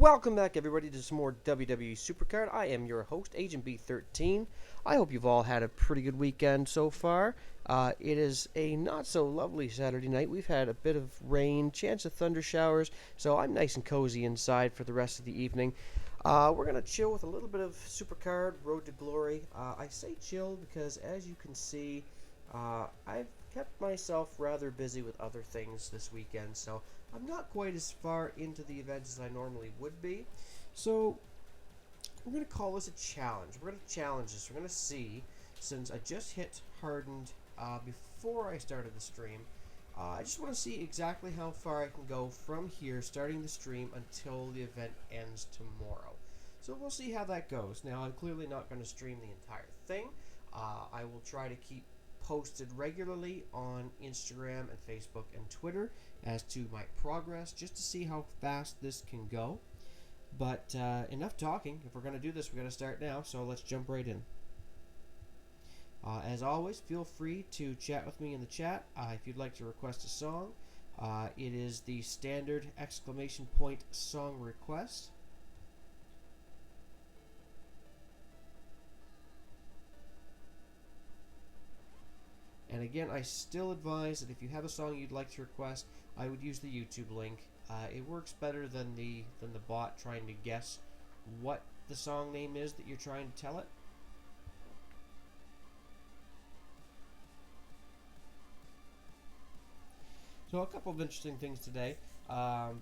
Welcome back, everybody, to some more WWE Supercard. I am your host, Agent B13. I hope you've all had a pretty good weekend so far. It is a not-so-lovely Saturday night. We've had a bit of rain, chance of thunder showers, so I'm nice and cozy inside for the rest of the evening. We're going to chill with a little bit of Supercard, Road to Glory. I say chill because, as you can see, I've kept myself rather busy with other things this weekend, so I'm not quite as far into the events as I normally would be. So we're going to call this a challenge. We're going to challenge this. We're going to see, since I just hit hardened before I started the stream, I just want to see exactly how far I can go from here, starting the stream, until the event ends tomorrow. So we'll see how that goes. Now, I'm clearly not going to stream the entire thing. I will try to keep posted regularly on Instagram and Facebook and Twitter as to my progress, just to see how fast this can go. But enough talking. If we're going to do this, we're going to start now, so let's jump right in. As always, feel free to chat with me in the chat if you'd like to request a song. It is the standard exclamation point song request. And again, I still advise that if you have a song you'd like to request, I would use the YouTube link. It works better than the bot trying to guess what the song name is that you're trying to tell it. So a couple of interesting things today. I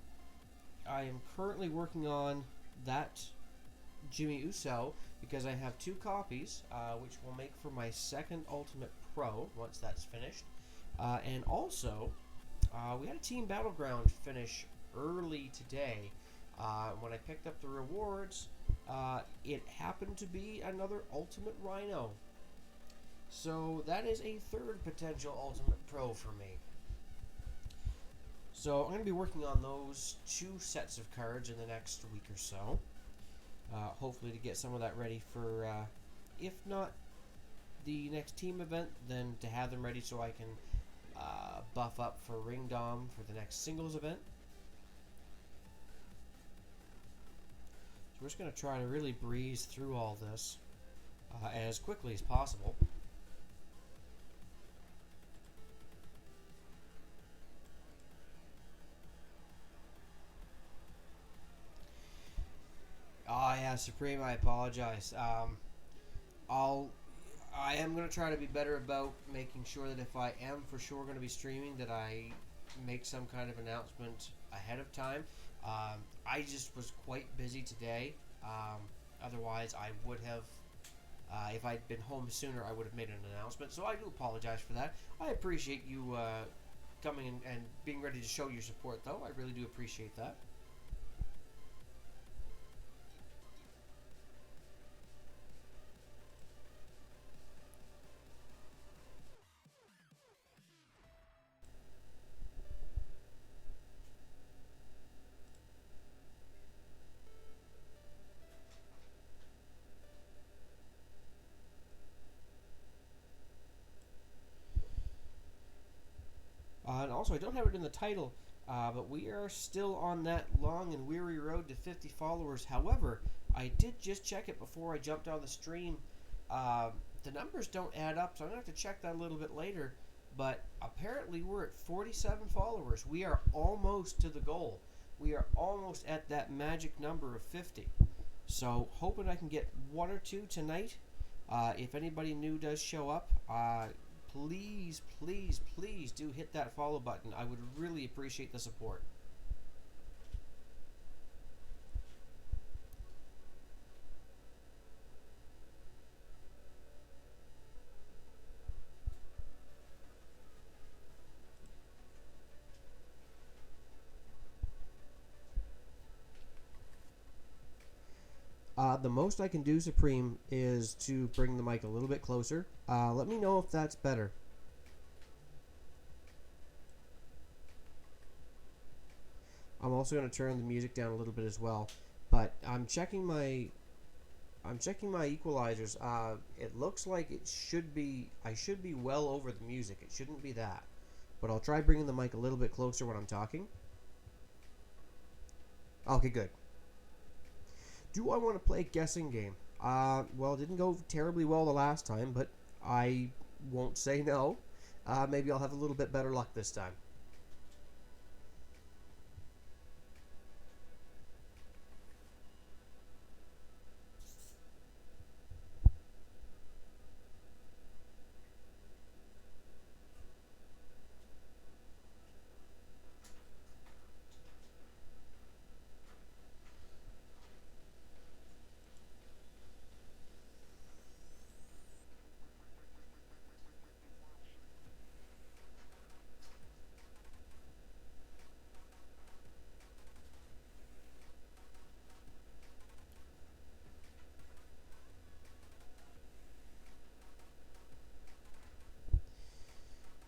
am currently working on that Jimmy Uso because I have two copies, which will make for my second Ultimate Pro once that's finished. And also, we had a Team Battleground finish early today. When I picked up the rewards, it happened to be another Ultimate Rhino. So that is a third potential Ultimate Pro for me. So I'm going to be working on those two sets of cards in the next week or so. Hopefully to get some of that ready for, if not the next team event, then to have them ready so I can buff up for Ring Dom for the next singles event. So we're just going to try to really breeze through all this as quickly as possible. Oh yeah, Supreme, I apologize. I am going to try to be better about making sure that if I am for sure going to be streaming, that I make some kind of announcement ahead of time. I just was quite busy today. Otherwise, I would have, if I'd been home sooner, I would have made an announcement. So I do apologize for that. I appreciate you coming and being ready to show your support, though. I really do appreciate that. And also, I don't have it in the title, but we are still on that long and weary road to 50 followers. However, I did just check it before I jumped on the stream. The numbers don't add up, so I'm going to have to check that a little bit later. But apparently we're at 47 followers. We are almost to the goal. We are almost at that magic number of 50. So hoping I can get one or two tonight. If anybody new does show up, please, please, please do hit that follow button. I would really appreciate the support. The most I can do, Supreme, is to bring the mic a little bit closer. Let me know if that's better. I'm also going to turn the music down a little bit as well. But I'm checking my equalizers. It looks like I should be well over the music. It shouldn't be that. But I'll try bringing the mic a little bit closer when I'm talking. Okay, good. Do I want to play a guessing game? Well, it didn't go terribly well the last time, but I won't say no. Maybe I'll have a little bit better luck this time.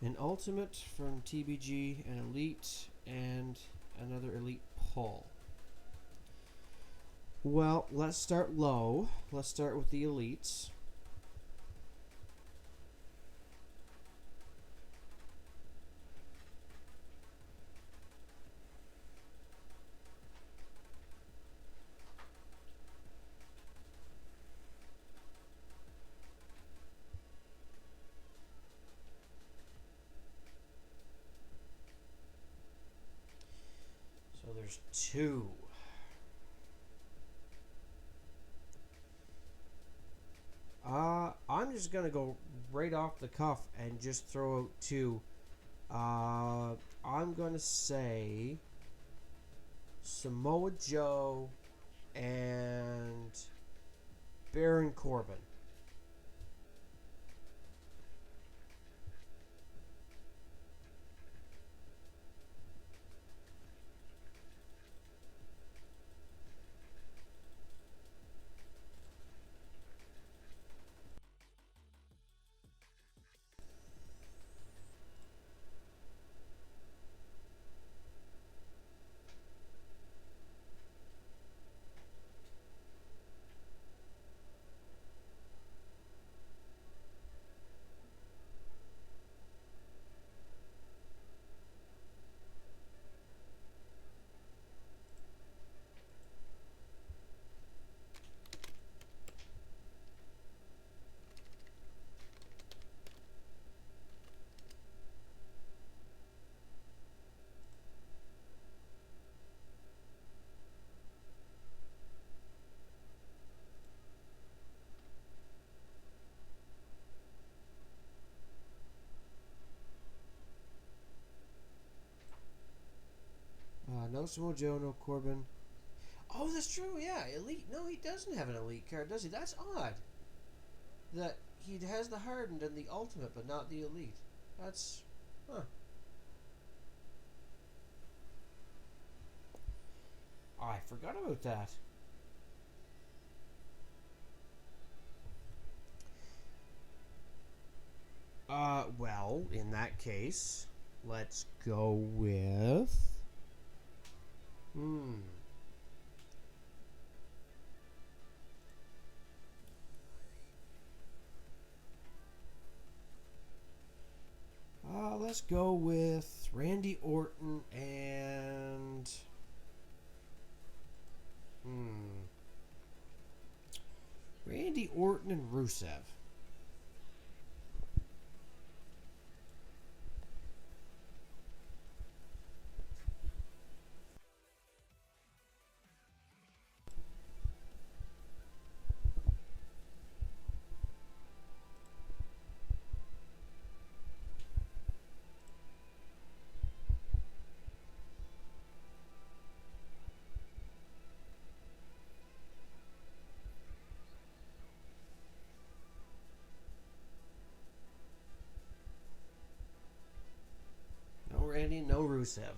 An Ultimate from TBG, an Elite, and another Elite pull. Well, let's start low. Let's start with the Elites. So there's two. I'm just gonna go right off the cuff and just throw out two. I'm gonna say Samoa Joe and Baron Corbin. No Samoa Joe, no Corbin. Oh, that's true. Yeah, Elite. No, he doesn't have an Elite card, does he? That's odd. That he has the Hardened and the Ultimate, but not the Elite. That's, huh. I forgot about that. Well, in that case, let's go with. Let's go with Randy Orton and. Randy Orton and Rusev. No Randy, no Rusev.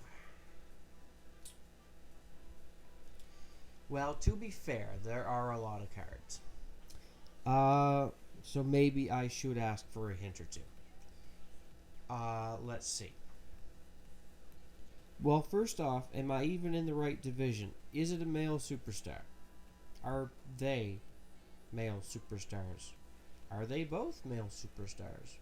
Well, to be fair, there are a lot of cards. So maybe I should ask for a hint or two. Let's see. Well, first off, am I even in the right division? Is it a male superstar? Are they male superstars? Are they both male superstars?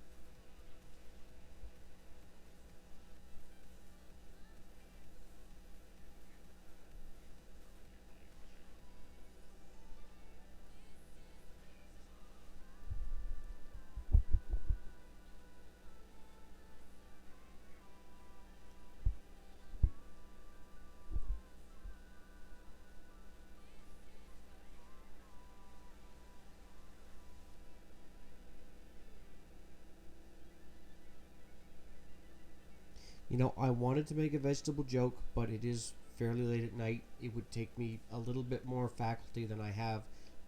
You know, I wanted to make a vegetable joke, but it is fairly late at night. It would take me a little bit more faculty than I have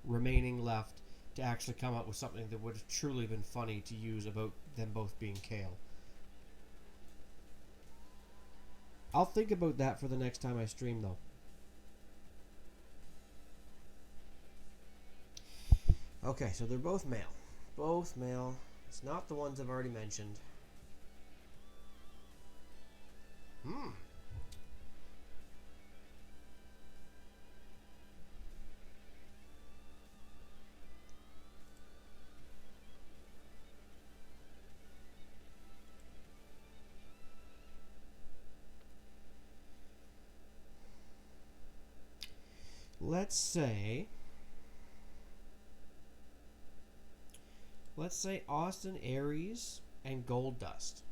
remaining left to actually come up with something that would have truly been funny to use about them both being kale. I'll think about that for the next time I stream, though. Okay, so they're both male. Both male. It's not the ones I've already mentioned. Let's say Austin Aries and Gold Dust.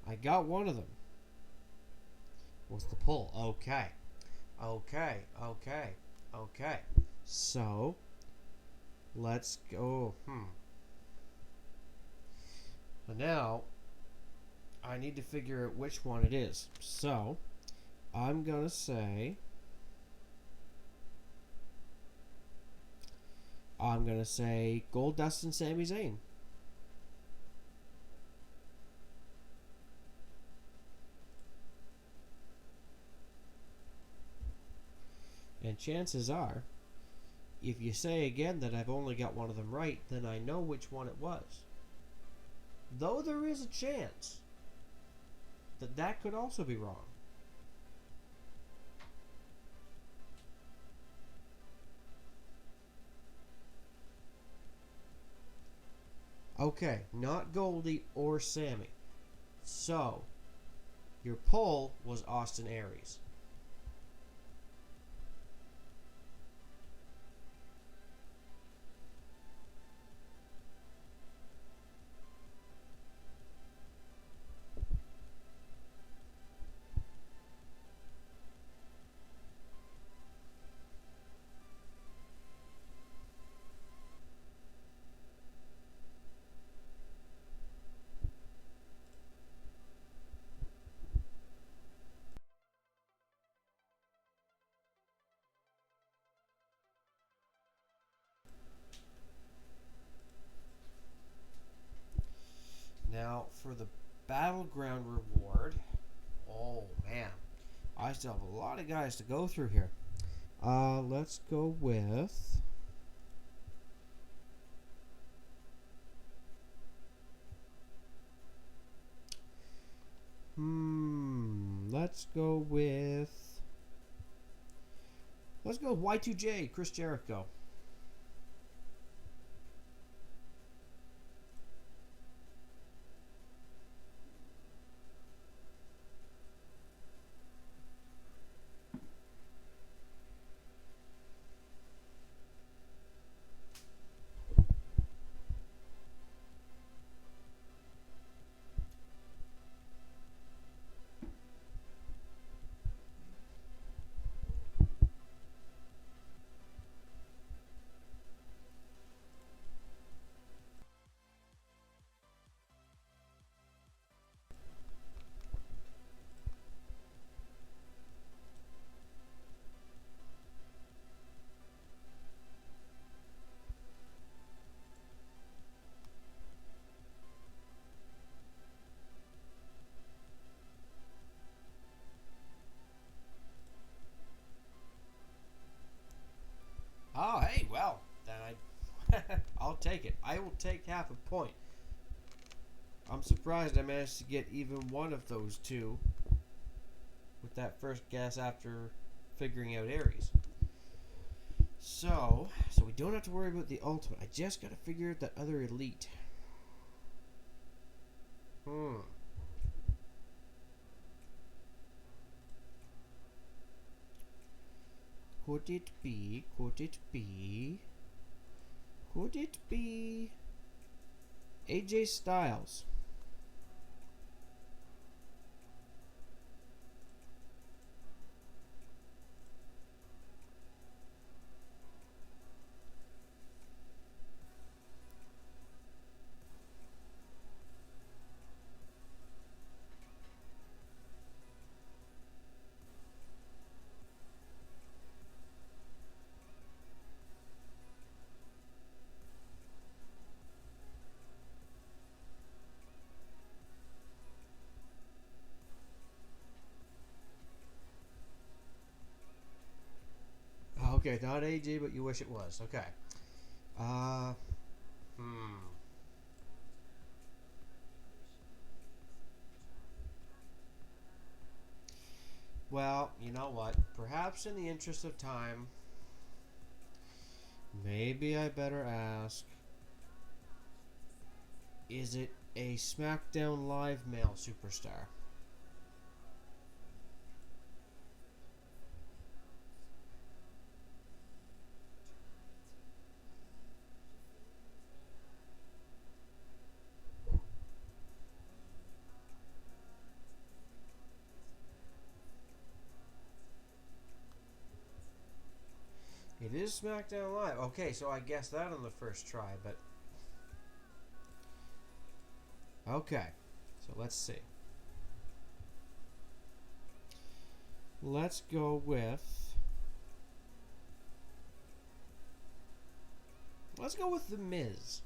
I got one of them. What's the pull? Okay. So, let's go. But now, I need to figure out which one it is. So, I'm going to say Gold Dust and Sami Zayn. And chances are, if you say again that I've only got one of them right, then I know which one it was. Though there is a chance that that could also be wrong. Okay, not Goldie or Sammy. So, your poll was Austin Aries. Now, for the Battleground reward, oh man, I still have a lot of guys to go through here. Let's go with... Let's go with Y2J, Chris Jericho. Oh, hey, well, then I'll take it. I will take half a point. I'm surprised I managed to get even one of those two with that first guess after figuring out Aries. So we don't have to worry about the ultimate. I just got to figure out that other elite. Could it be? Could it be? Could it be AJ Styles? Okay, not AJ, but you wish it was. Okay. Uh, hmm. Well, you know what? Perhaps in the interest of time, maybe I better ask, is it a SmackDown Live male superstar? It is SmackDown Live. Okay, so I guessed that on the first try, but... Okay, so let's see. Let's go with... Let's go with The Miz.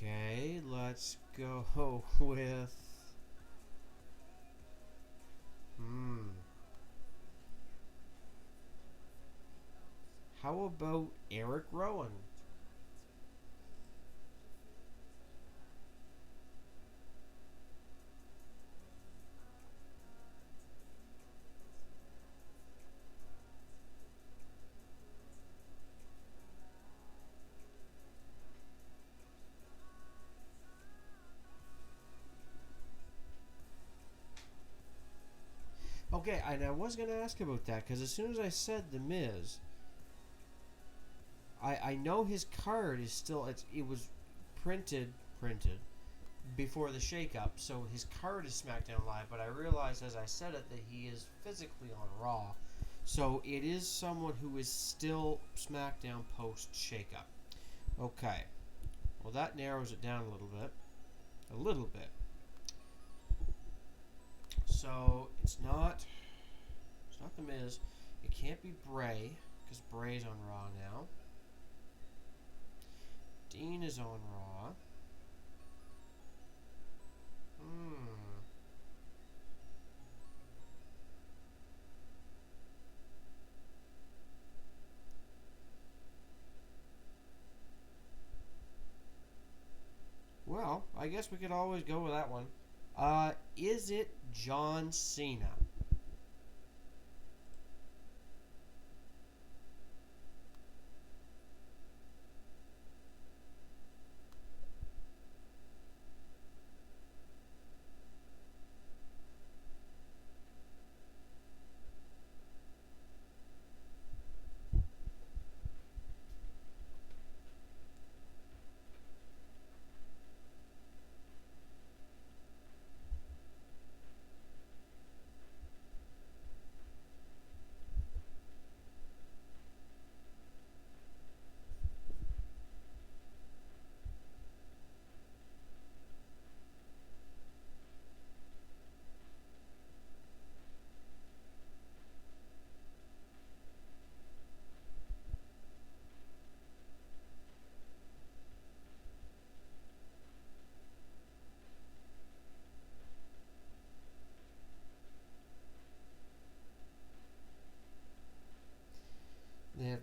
Okay, let's go with... How about Eric Rowan? Okay, and I was going to ask about that, because as soon as I said The Miz, I know his card is still, it was printed before the shakeup, so his card is SmackDown Live, but I realized as I said it that he is physically on Raw. So it is someone who is still SmackDown post shakeup. Okay. Well, that narrows it down a little bit. A little bit. So it's not The Miz. It can't be Bray, because Bray's on Raw now. Dean is on Raw. Well, I guess we could always go with that one. Is it John Cena?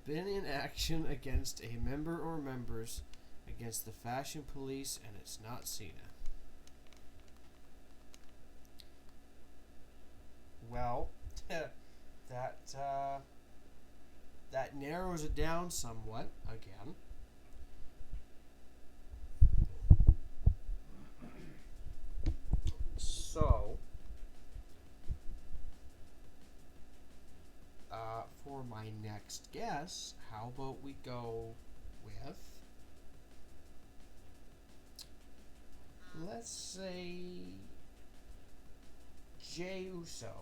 been in action against a member or members against the Fashion Police, and it's not Cena. Well, that narrows it down somewhat again. So, for my next guess, how about we go with, let's say, Jey Uso.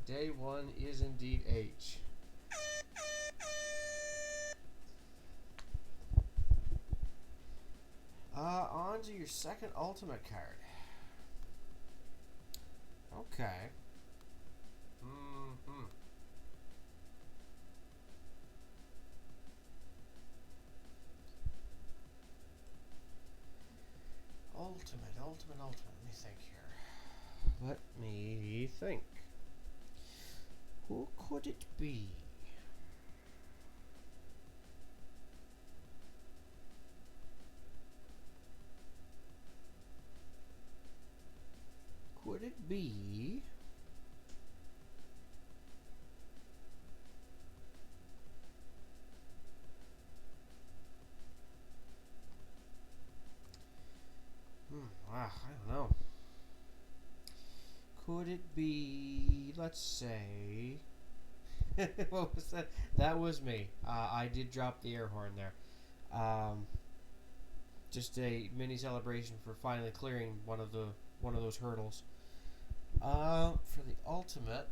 Day one is indeed H. On to your second Ultimate card. Okay. Ultimate. Let me think here. Let me think. Who could it be? Could it be? I don't know. Could it be, let's say, what was that? That was me. I did drop the air horn there. Just a mini celebration for finally clearing one of those hurdles. For the Ultimate,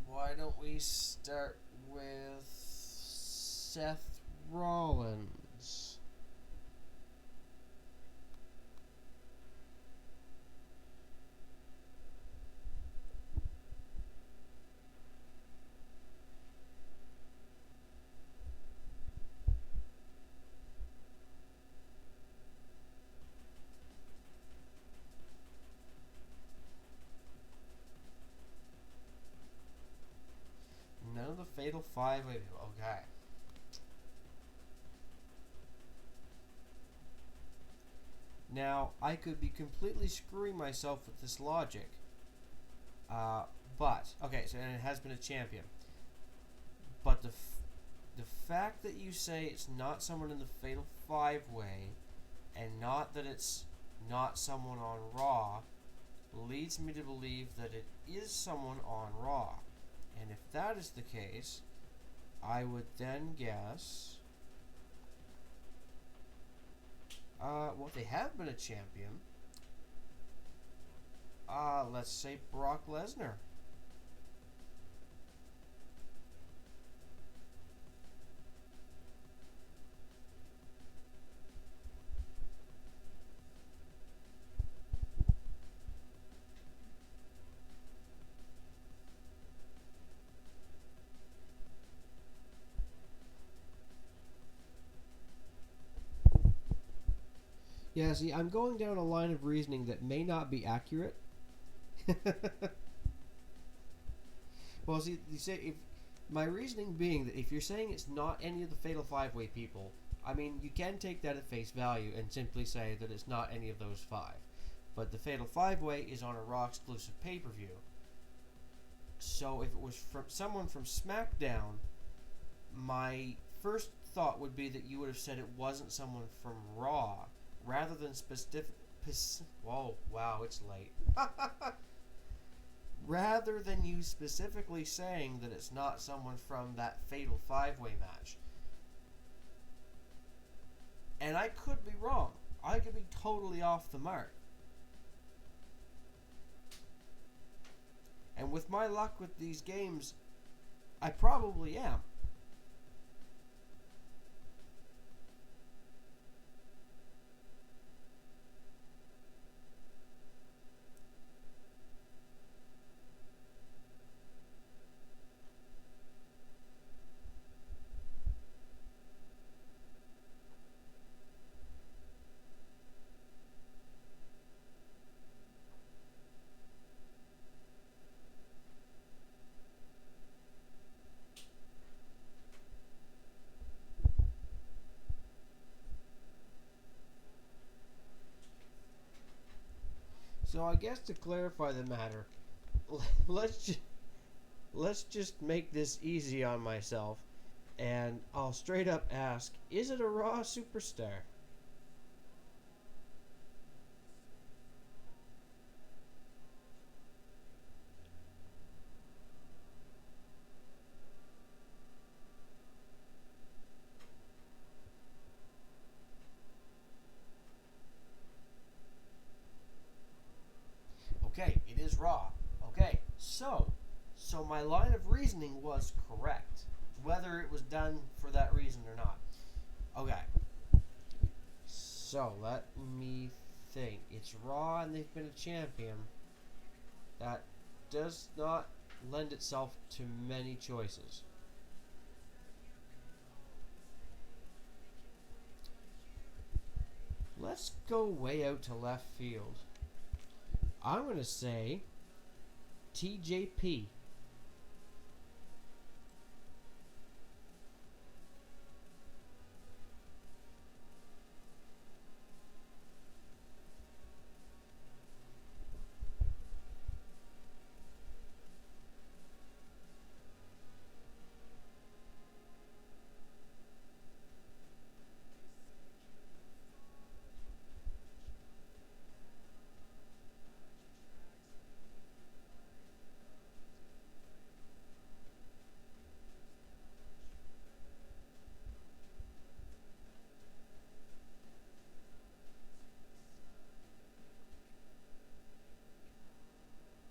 why don't we start with Seth Rollins? None of the Fatal Five. Okay. Now, I could be completely screwing myself with this logic. But, okay, so and it has been a champion. But the fact that you say it's not someone in the Fatal Five Way, and not that it's not someone on Raw, leads me to believe that it is someone on Raw. And if that is the case, I would then guess, well, if they have been a champion, let's say Brock Lesnar. Yeah, see, I'm going down a line of reasoning that may not be accurate. Well, see, you say if my reasoning being that if you're saying it's not any of the Fatal Five-Way people, I mean, you can take that at face value and simply say that it's not any of those five. But the Fatal Five-Way is on a Raw exclusive pay-per-view. So if it was from someone from SmackDown, my first thought would be that you would have said it wasn't someone from Raw, rather than specific. Whoa, wow, it's late. Rather than you specifically saying that it's not someone from that Fatal 5-Way match. And I could be wrong. I could be totally off the mark. And with my luck with these games, I probably am. So I guess to clarify the matter, let's just make this easy on myself, and I'll straight up ask: is it a Raw superstar? Okay, it is Raw. Okay, so my line of reasoning was correct, whether it was done for that reason or not. Okay, so let me think. It's Raw and they've been a champion. That does not lend itself to many choices. Let's go way out to left field. I'm going to say TJP.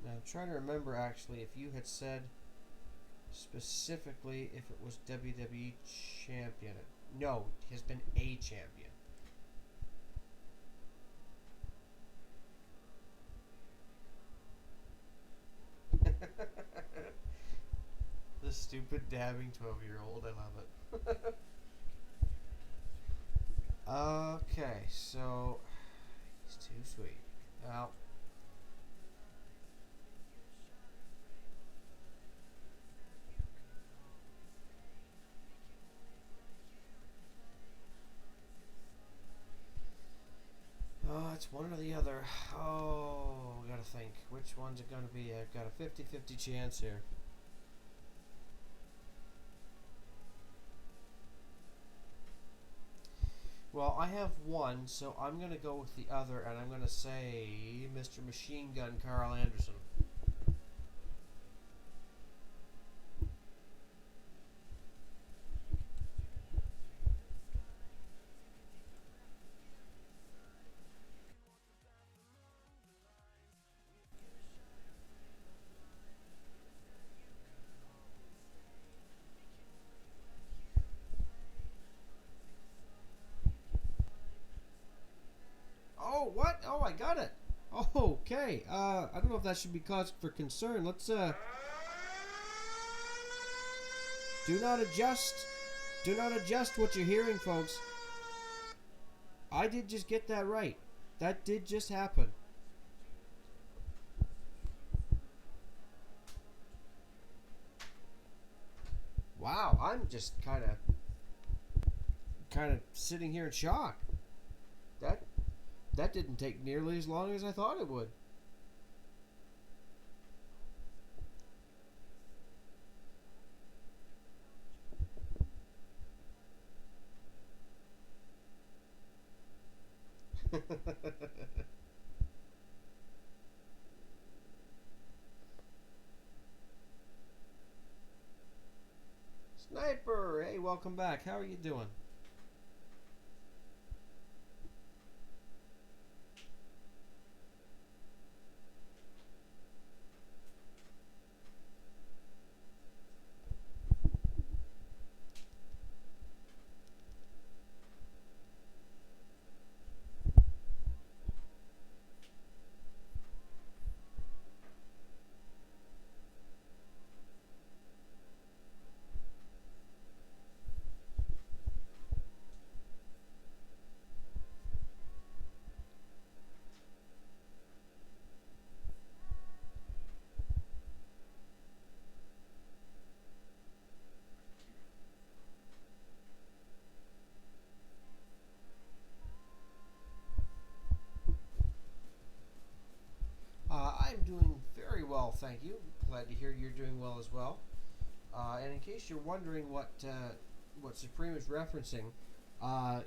Now I'm trying to remember actually if you had said specifically if it was WWE champion. No, he has been a champion. The stupid dabbing 12-year-old, I love it. Okay, so he's too sweet. Well, oh, it's one or the other. Oh, gotta think. Which one's it gonna be? I've got a 50-50 chance here. Well, I have one, so I'm gonna go with the other, and I'm gonna say Mr. Machine Gun Carl Anderson. Oh, what? Oh, I got it. Oh, okay. I don't know if that should be cause for concern. Let's do not adjust. Do not adjust what you're hearing, folks. I did just get that right. That did just happen. Wow, I'm just kind of sitting here in shock. That didn't take nearly as long as I thought it would. Hey, welcome back. How are you doing? I'm doing very well, thank you. Glad to hear you're doing well as well. And in case you're wondering what Supreme is referencing,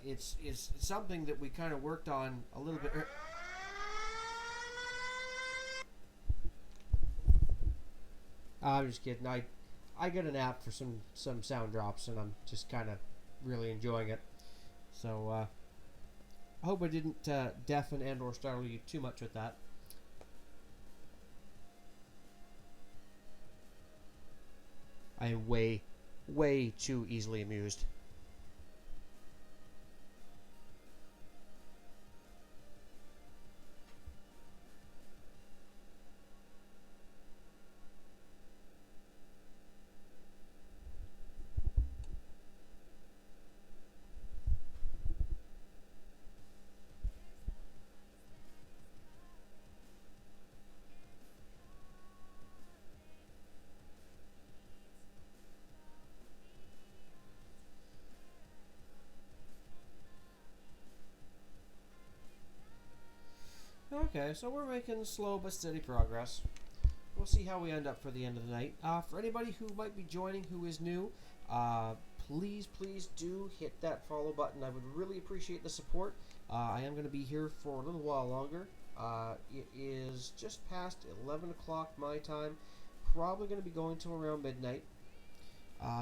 it's something that we kind of worked on a little bit. I'm just kidding. I get an app for some sound drops, and I'm just kind of really enjoying it. So I hope I didn't deafen and/or startle you too much with that. I am way too easily amused. Okay, so we're making slow but steady progress. We'll see how we end up for the end of the night. For anybody who might be joining who is new, please do hit that follow button. I would really appreciate the support. I am going to be here for a little while longer. It is just past 11 o'clock my time. Probably going to be going till around midnight.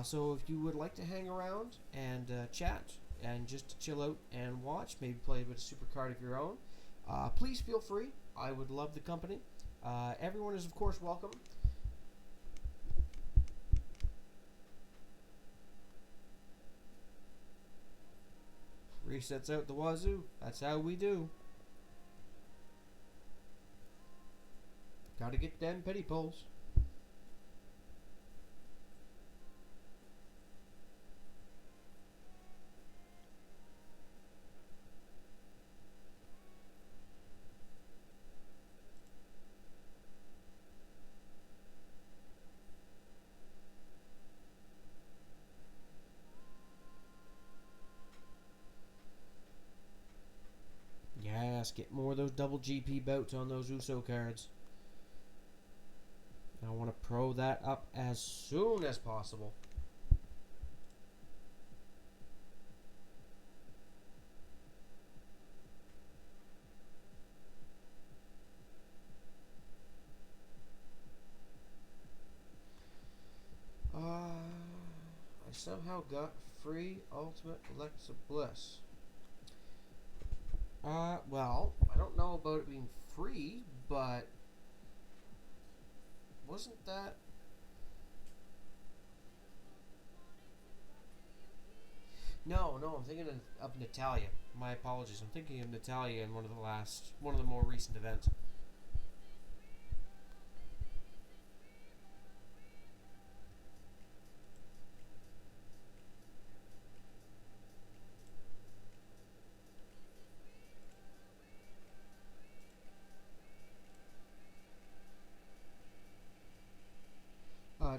So if you would like to hang around and chat and just chill out and watch, maybe play a bit of Supercard of your own, please feel free. I would love the company. Everyone is, of course, welcome. Resets out the wazoo. That's how we do. Gotta get them penny pulls. Yes, get more of those double GP bouts on those USO cards. I want to pro that up as soon as possible. I somehow got free Ultimate Alexa Bliss. Well, I don't know about it being free, but wasn't that... No, I'm thinking of Natalia. My apologies. I'm thinking of Natalia in one of the more recent events.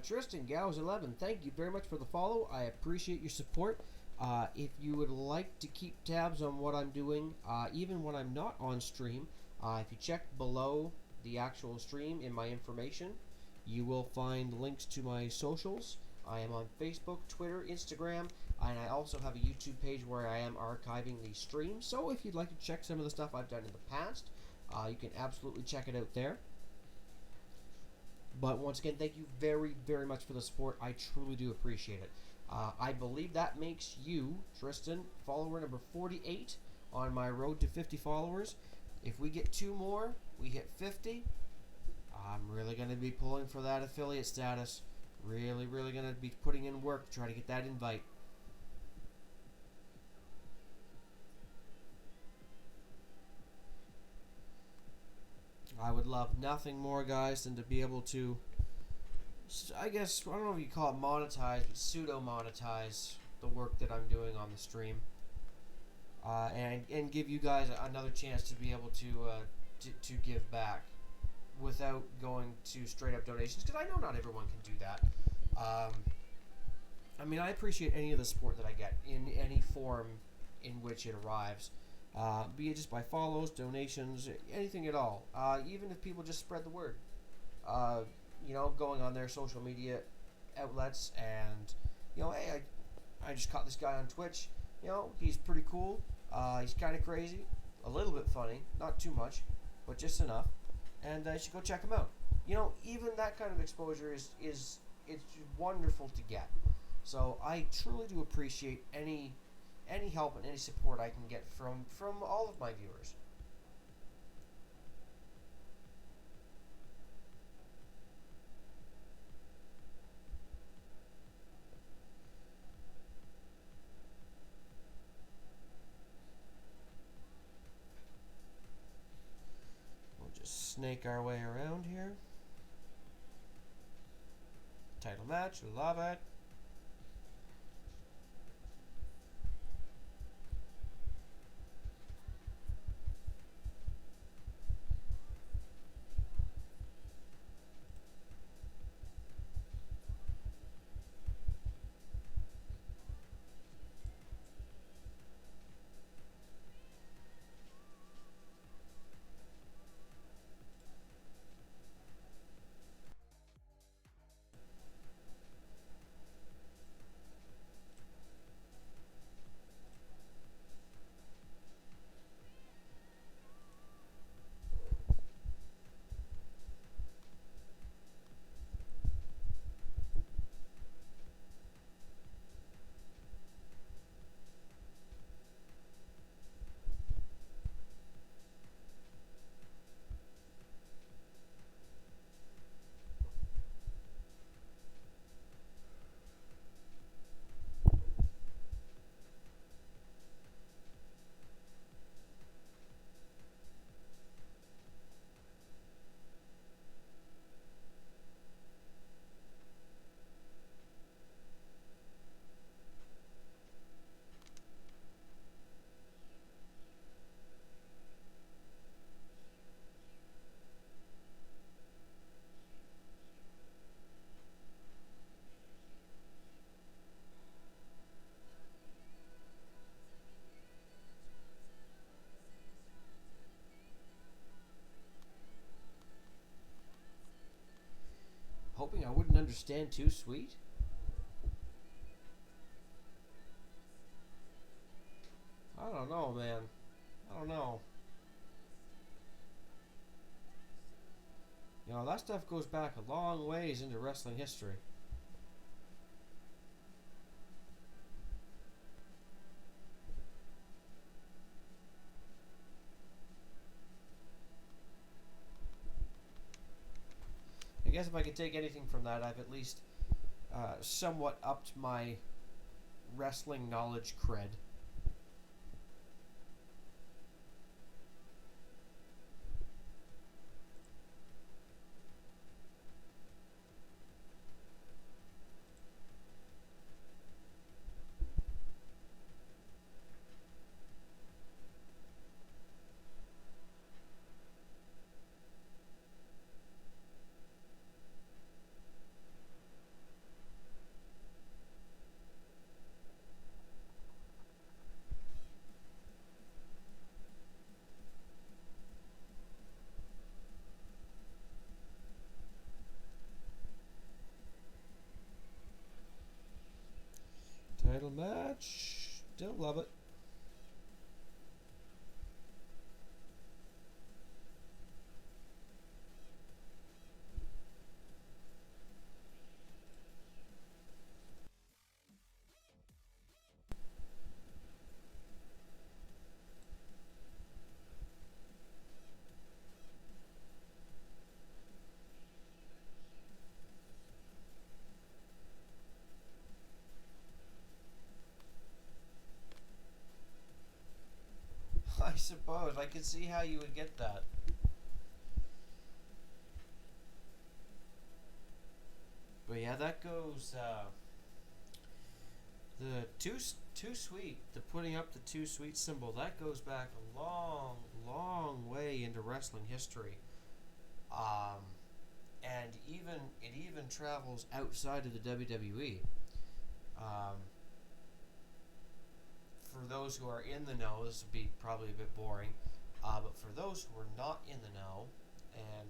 Tristan Gauss 11, thank you very much for the follow. I appreciate your support. If you would like to keep tabs on what I'm doing, even when I'm not on stream, if you check below the actual stream in my information, you will find links to my socials. I am on Facebook, Twitter, Instagram, and I also have a YouTube page where I am archiving the stream. So if you'd like to check some of the stuff I've done in the past, you can absolutely check it out there. But once again, thank you very much for the support. I truly do appreciate it. I believe that makes you, Tristan, follower number 48 on my road to 50 followers. If we get 2 more, we hit 50. I'm really going to be pulling for that affiliate status. Really going to be putting in work to try to get that invite. I would love nothing more, guys, than to be able to, I guess, I don't know if you call it monetize, but pseudo-monetize the work that I'm doing on the stream. And give you guys another chance to be able to give back without going to straight up donations, because I know not everyone can do that. I mean, I appreciate any of the support that I get in any form in which it arrives, be it just by follows, donations, anything at all. Even if people just spread the word, going on their social media outlets and, hey, I just caught this guy on Twitch. He's pretty cool. He's kind of crazy, a little bit funny, not too much, but just enough. And you should go check him out. Even that kind of exposure is it's wonderful to get. So I truly do appreciate any help and any support I can get from all of my viewers. We'll just snake our way around here. Title match, love it. Hoping I wouldn't understand too sweet. I don't know, man. I don't know. That stuff goes back a long ways into wrestling history. I guess if I could take anything from that, I've at least somewhat upped my wrestling knowledge cred. Title match. Still love it. suppose I could see how you would get that. But yeah, that goes the too sweet. The putting up the too sweet symbol that goes back a long, long way into wrestling history. Um, and it even travels outside of the WWE. Um, for those who are in the know, this would be probably a bit boring. But for those who are not in the know, and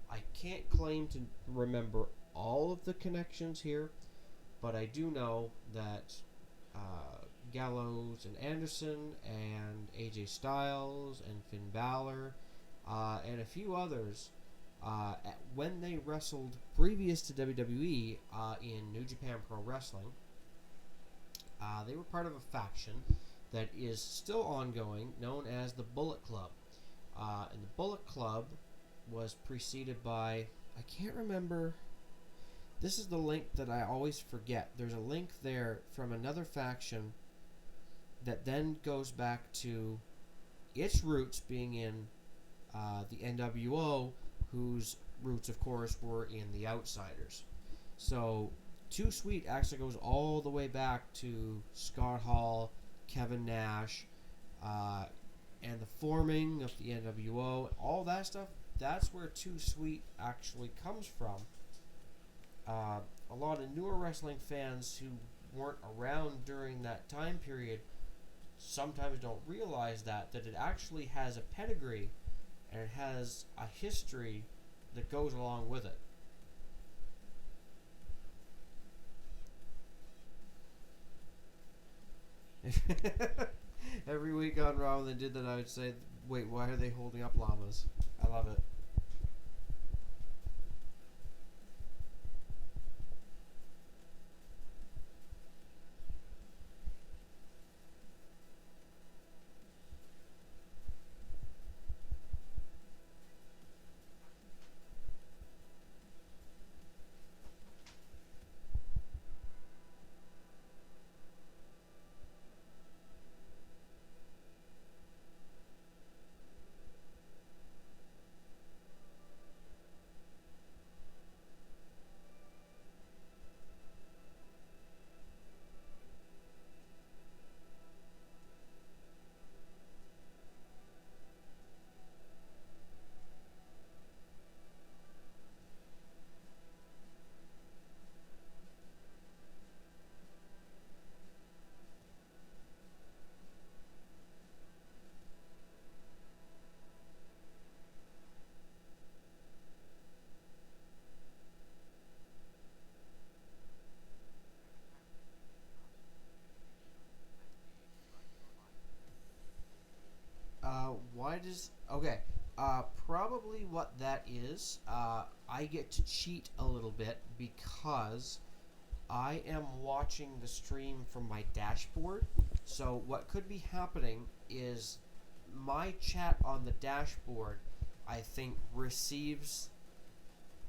I can't claim to remember all of the connections here, but I do know that Gallows and Anderson and AJ Styles and Finn Balor and a few others, when they wrestled previous to WWE in New Japan Pro Wrestling, they were part of a faction that is still ongoing, known as the Bullet Club. And the Bullet Club was preceded by, I can't remember. This is the link that I always forget. There's a link there from another faction that then goes back to its roots being in the NWO, whose roots, of course, were in the Outsiders. So, Too Sweet actually goes all the way back to Scott Hall, Kevin Nash, and the forming of the NWO, all that stuff. That's where Too Sweet actually comes from. A lot of newer wrestling fans who weren't around during that time period sometimes don't realize that it actually has a pedigree and it has a history that goes along with it. Every week on Raw when they did that, I would say, wait, why are they holding up llamas? I love it. Why does okay? Probably what that is. I get to cheat a little bit because I am watching the stream from my dashboard. So what could be happening is my chat on the dashboard, I think, receives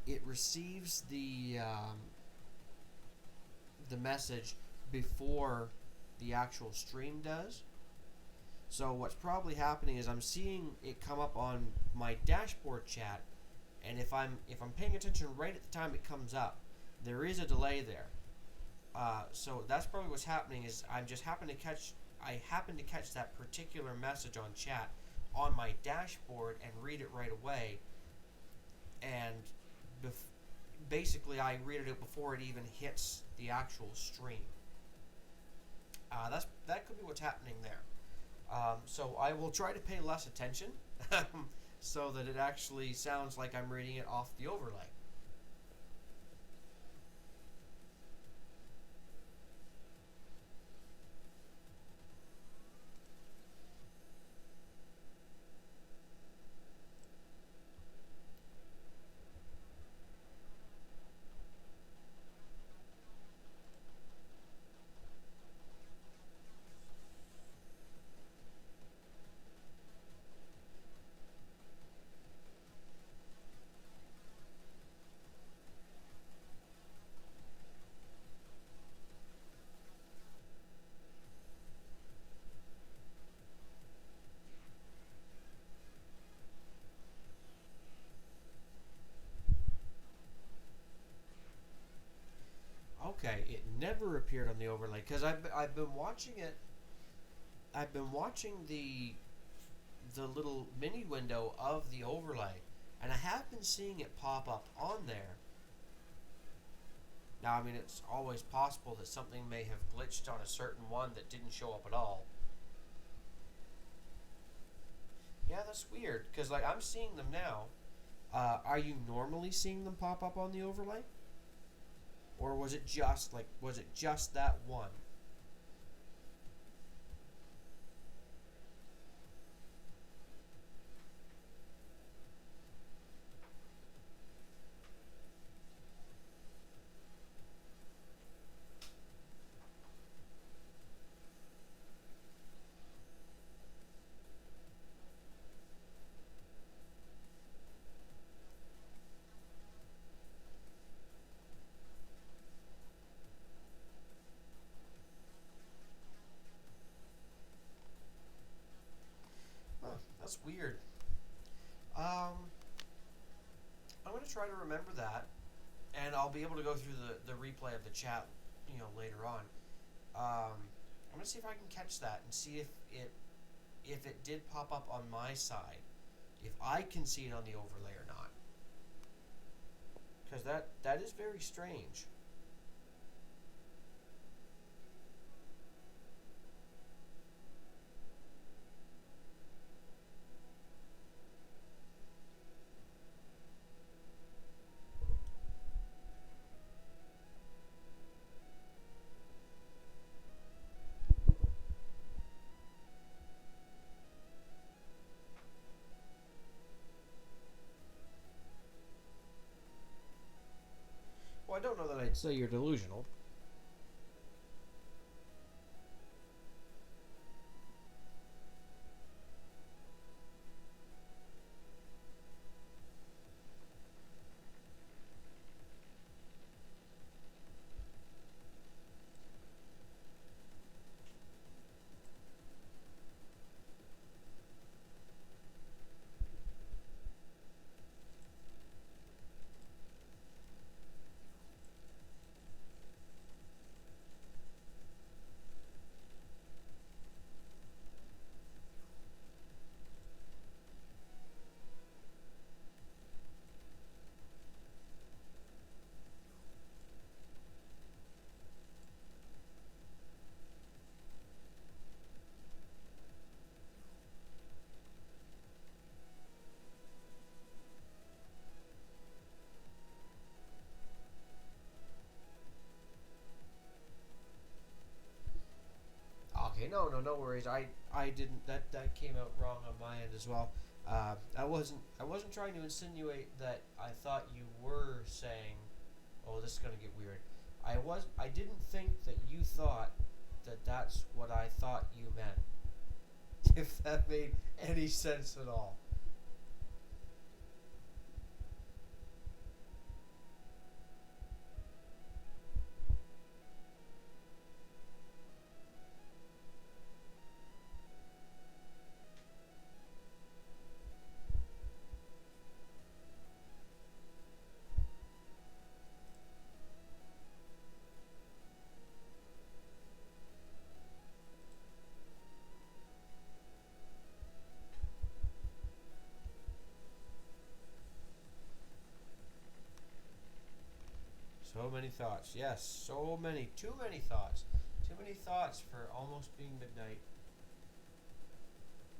the message before the actual stream does. So what's probably happening is I'm seeing it come up on my dashboard chat, and if I'm paying attention right at the time it comes up, there is a delay there. So that's probably what's happening is I happen to catch that particular message on chat on my dashboard and read it right away, and basically I read it before it even hits the actual stream. That could be what's happening there. So I will try to pay less attention so that it actually sounds like I'm reading it off the overlay. never appeared on the overlay because I've been watching it. I've been watching the little mini window of the overlay, and I have been seeing it pop up on there. Now, I mean, it's always possible that something may have glitched on a certain one that didn't show up at all. Yeah, that's weird, because, like, I'm seeing them now. Are you normally seeing them pop up on the overlay? Or was it just that one? Huh, that's weird. I'm going to try to remember that, and I'll be able to go through the replay of the chat, later on. I'm going to see if I can catch that and see if it did pop up on my side, if I can see it on the overlay or not. Because that is very strange. Well, I don't know that I'd say you're delusional. Okay, no worries. I didn't. That came out wrong on my end as well. I wasn't trying to insinuate that I thought you were saying, "Oh, this is gonna get weird." I didn't think that you thought that that's what I thought you meant. If that made any sense at all. So many thoughts. Yes, so many. Too many thoughts. Too many thoughts for almost being midnight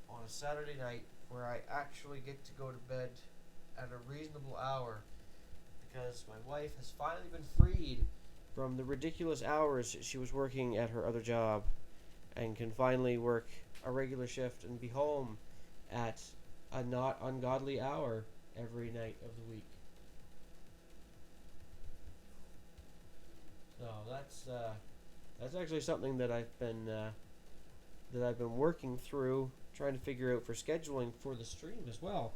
on a Saturday night where I actually get to go to bed at a reasonable hour because my wife has finally been freed from the ridiculous hours she was working at her other job and can finally work a regular shift and be home at a not ungodly hour every night of the week. So that's actually something that I've been working through, trying to figure out for scheduling for the stream as well,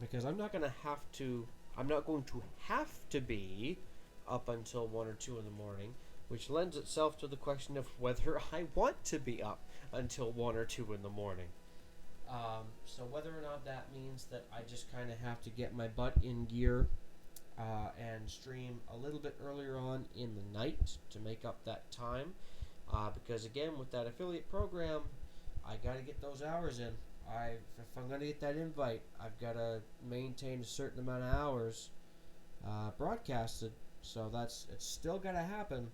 because I'm not going to have to be up until 1 or 2 in the morning, which lends itself to the question of whether I want to be up until 1 or 2 in the morning. So whether or not that means that I just kind of have to get my butt in gear and stream a little bit earlier on in the night to make up that time. Because again, with that affiliate program, I got to get those hours in. If I'm going to get that invite, I've got to maintain a certain amount of hours broadcasted. So it's still got to happen.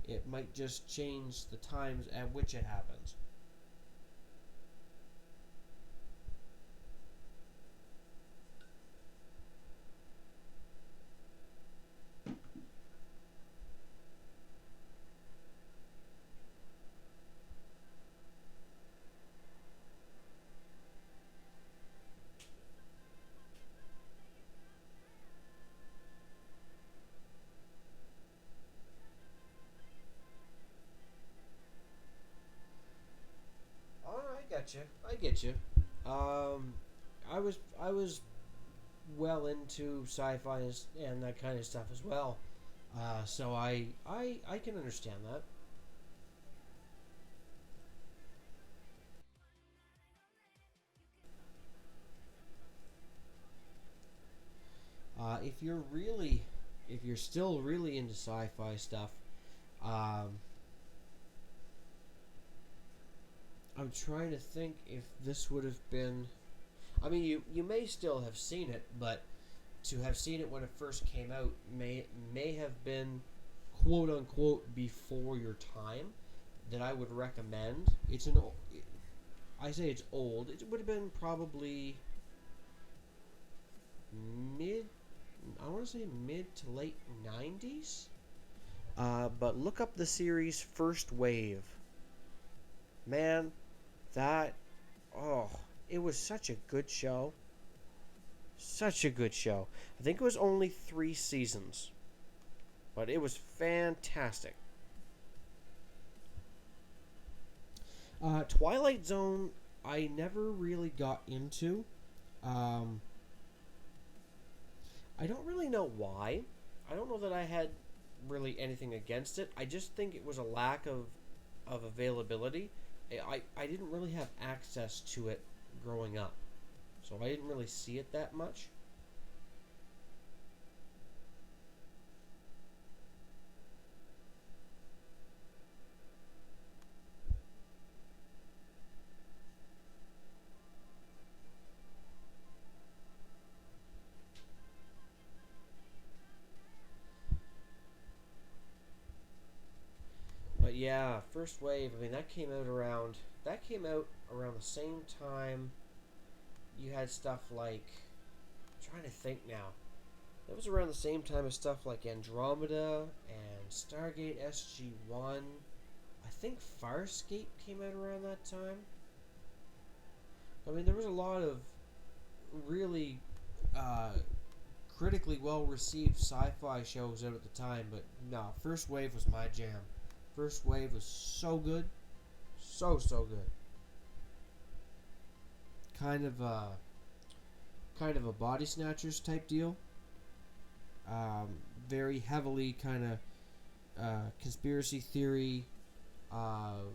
It might just change the times at which it happens. Oh, I get you. I was well into sci-fi and that kind of stuff as well. So I can understand that. If you're still really into sci-fi stuff, um, I'm trying to think if this would have been. I mean, you may still have seen it, but to have seen it when it first came out may have been quote unquote before your time. That I would recommend. I say it's old. It would have been probably mid. I want to say mid to late 90s. But look up the series First Wave. Man, that oh, it was such a good show. Such a good show. I think it was only 3 seasons, but it was fantastic. Twilight Zone, I never really got into. Um, I don't really know why. I don't know that I had really anything against it. I just think it was a lack of availability. I didn't really have access to it growing up, so I didn't really see it that much. But yeah, First Wave. I mean, that came out around the same time. You had stuff like I'm trying to think now. That was around the same time as stuff like Andromeda and Stargate SG-1. I think Farscape came out around that time. I mean, there was a lot of really uh, critically well received sci-fi shows out at the time, but no, First Wave was my jam. First Wave was so good, so good. Kind of kind of a body snatchers type deal. Um, Very heavily kind of conspiracy theory. Uh,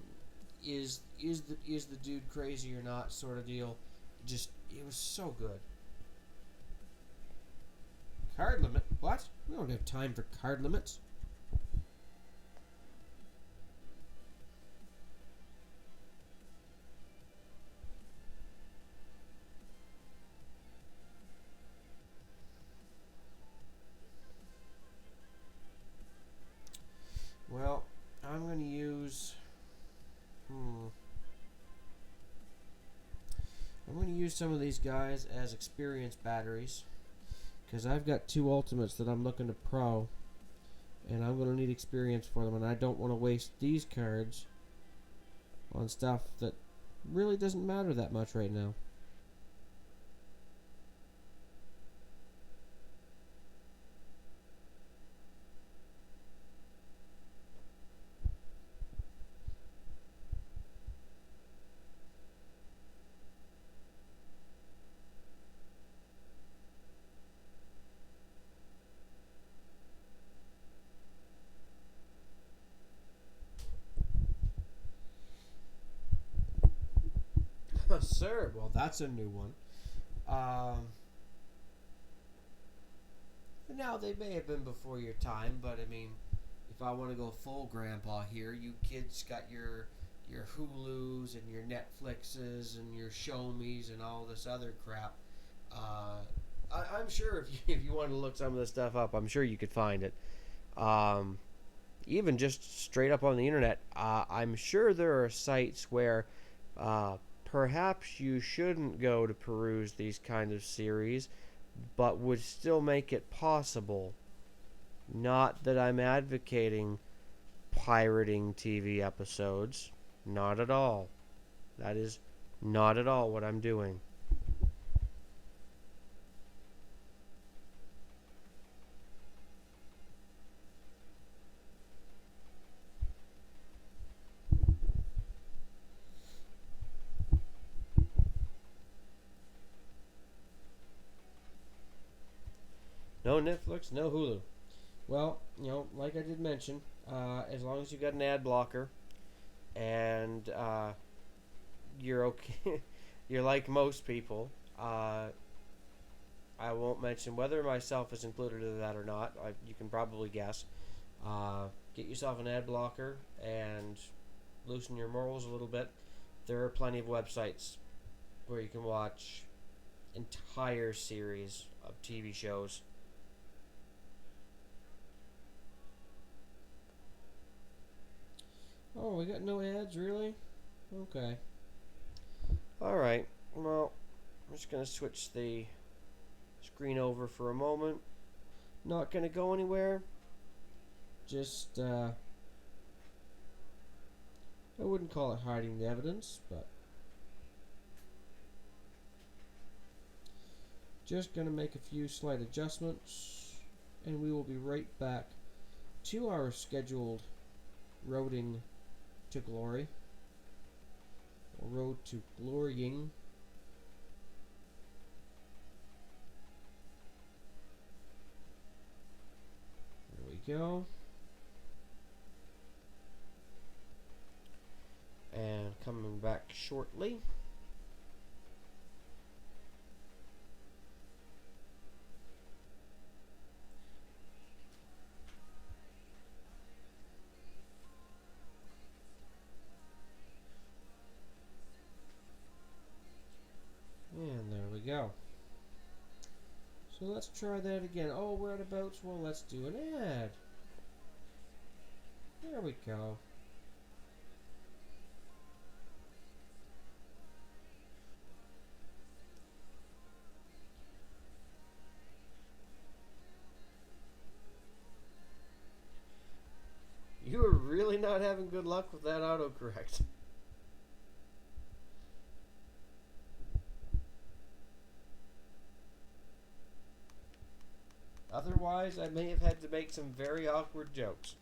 is the dude crazy or not sort of deal. Just it was so good. Card limit? What? We don't have time for card limits. Well, I'm going to use. I'm going to use some of these guys as experience batteries because I've got 2 ultimates that I'm looking to pro, and I'm going to need experience for them, and I don't want to waste these cards on stuff that really doesn't matter that much right now. Sir, well, that's a new one. Um, Now, they may have been before your time, but I mean, if I want to go full grandpa here, you kids got your Hulus and your Netflixes and your Show-Me's and all this other crap. Uh, I'm sure if you want to look some of this stuff up, I'm sure you could find it. Um, Even just straight up on the internet, I'm sure there are sites where perhaps you shouldn't go to peruse these kinds of series, but would still make it possible. Not that I'm advocating pirating TV episodes. Not at all. That is not at all what I'm doing. No Netflix, no Hulu. Well, like I did mention, as long as you got an ad blocker and you're okay, you're like most people. I won't mention whether myself is included in that or not. You can probably guess. Get yourself an ad blocker and loosen your morals a little bit. There are plenty of websites where you can watch entire series of TV shows. Oh, we got no ads, really? Okay. Alright, well, I'm just going to switch the screen over for a moment. Not going to go anywhere. Just, I wouldn't call it hiding the evidence, but just going to make a few slight adjustments, and we will be right back to our scheduled roading to glory, or road to glorying. There we go. And coming back shortly. And there we go. So let's try that again. Oh, we're at abouts. Well, let's do an ad. There we go. You are really not having good luck with that autocorrect. Otherwise, I may have had to make some very awkward jokes.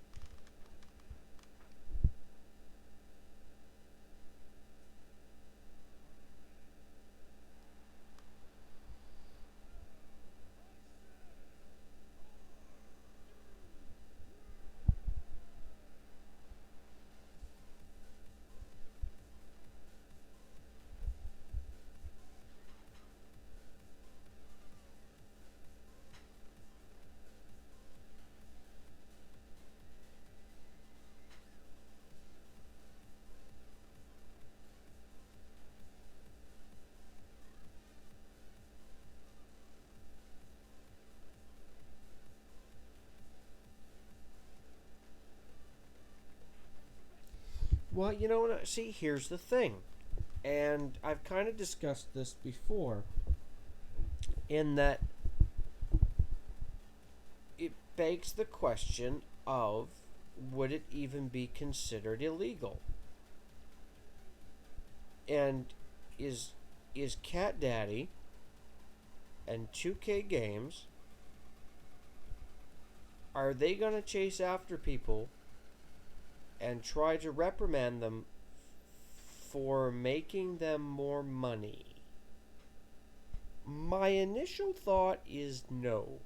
Well, see, here's the thing. And I've kind of discussed this before, in that it begs the question of, would it even be considered illegal? And is Cat Daddy and 2K Games, are they going to chase after people and try to reprimand them for making them more money? My initial thought is no.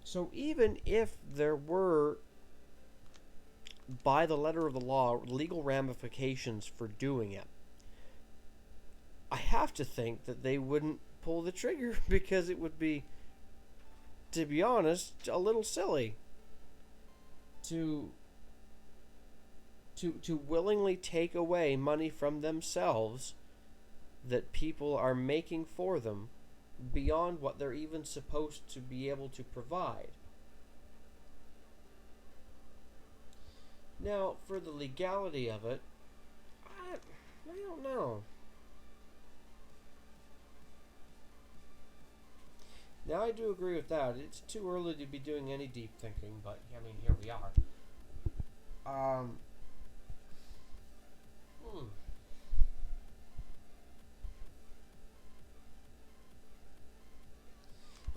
So even if there were, by the letter of the law, legal ramifications for doing it, I have to think that they wouldn't pull the trigger because it would be to be honest, a little silly to to willingly take away money from themselves that people are making for them beyond what they're even supposed to be able to provide. Now, for the legality of it, I don't know. Now, I do agree with that. It's too early to be doing any deep thinking, but I mean, here we are. Um, hmm.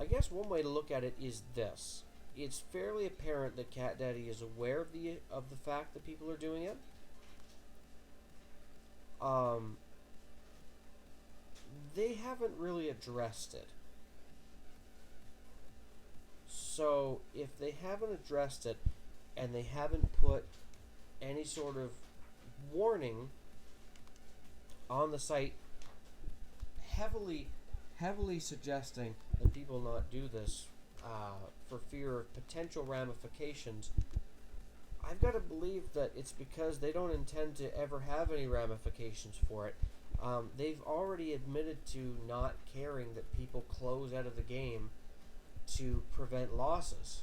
I guess one way to look at it is this: it's fairly apparent that Cat Daddy is aware of the fact that people are doing it. Um, they haven't really addressed it. So if they haven't addressed it and they haven't put any sort of warning on the site heavily suggesting that people not do this for fear of potential ramifications, I've got to believe that it's because they don't intend to ever have any ramifications for it. They've already admitted to not caring that people close out of the game to prevent losses,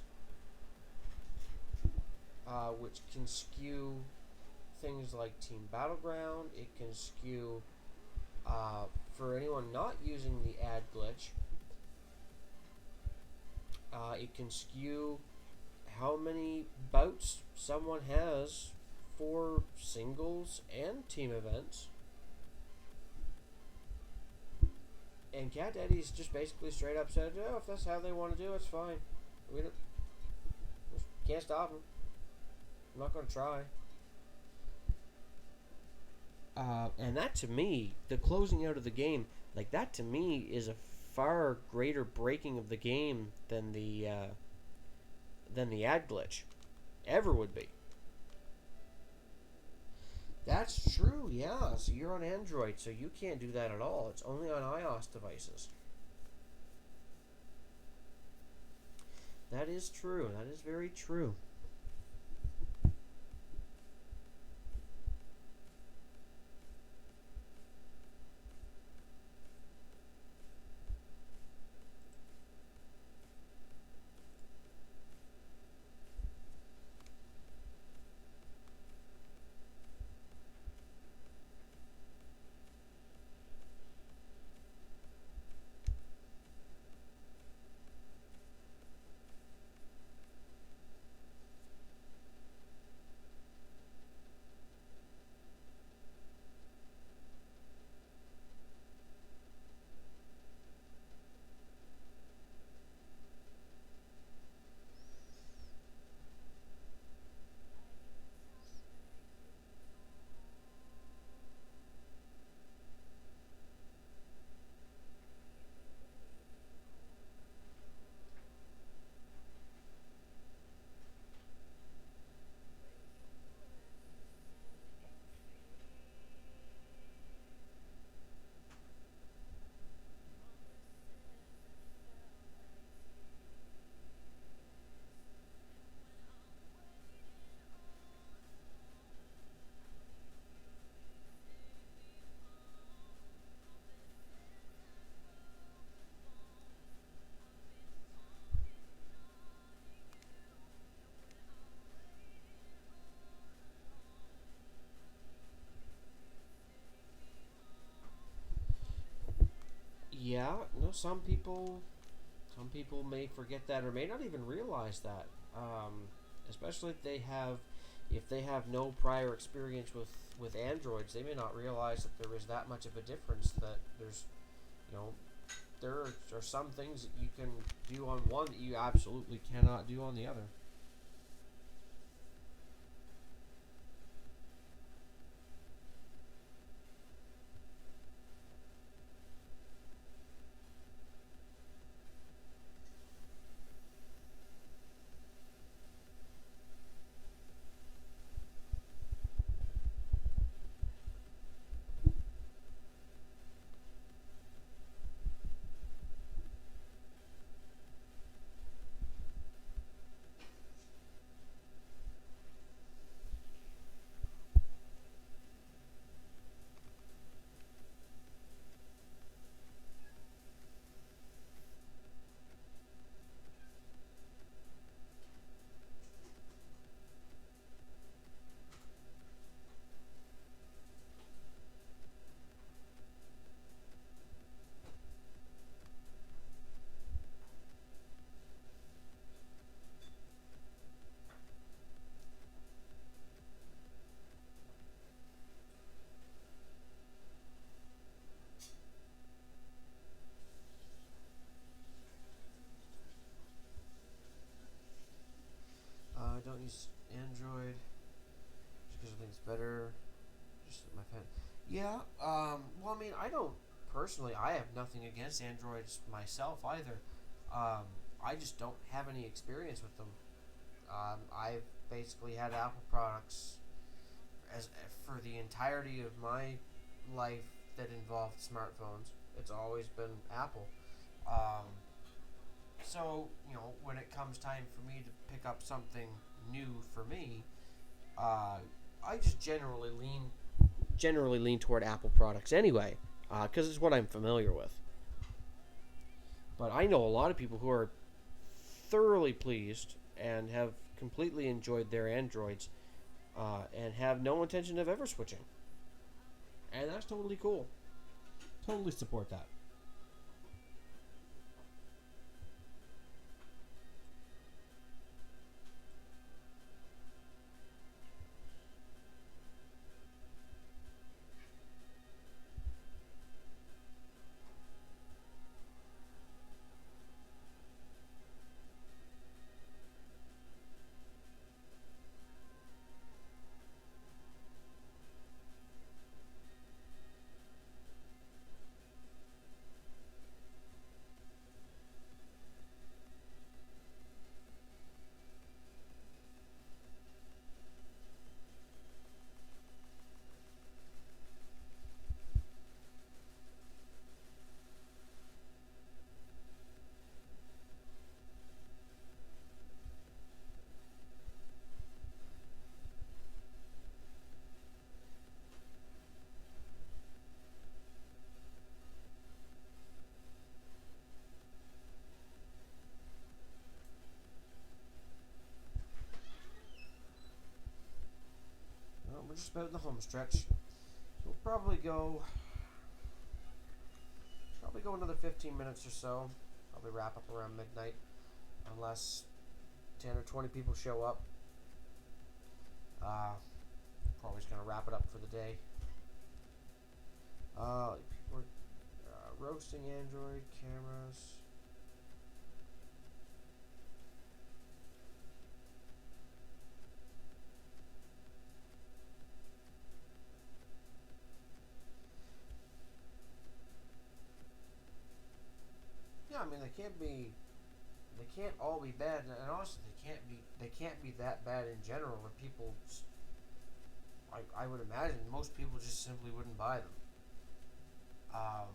which can skew things like Team Battleground. It can skew, for anyone not using the ad glitch, it can skew how many bouts someone has for singles and team events. And Cat Daddy's just basically straight up said, "Oh, if that's how they want to do it, it's fine. We can't stop them. I'm not going to try." And that to me, the closing out of the game, like that to me is a far greater breaking of the game than the ad glitch ever would be. That's true, yeah. So you're on Android, so you can't do that at all. It's only on iOS devices. That is true. That is very true. Yeah, no, some people may forget that or may not even realize that. Especially if they have no prior experience with androids, they may not realize that there is that much of a difference. That there's, you know, there are some things that you can do on one that you absolutely cannot do on the other. use Android just because I think it's better. Just my pen. Yeah. Well, I mean, I don't personally. I have nothing against Androids myself either. I just don't have any experience with them. I've basically had Apple products as for the entirety of my life that involved smartphones. It's always been Apple. Um, so when it comes time for me to pick up something new for me, I just generally lean toward Apple products anyway, because it's what I'm familiar with. But I know a lot of people who are thoroughly pleased and have completely enjoyed their Androids, and have no intention of ever switching. And that's totally cool. Totally support that. Well, we're just about in the home stretch. We'll probably go another 15 minutes or so. Probably wrap up around midnight, unless 10 or 20 people show up. Probably just gonna wrap it up for the day. People are roasting Android cameras. Yeah, I mean they can't all be bad, and honestly they can't be that bad in general. Where people, I would imagine most people just simply wouldn't buy them. Um,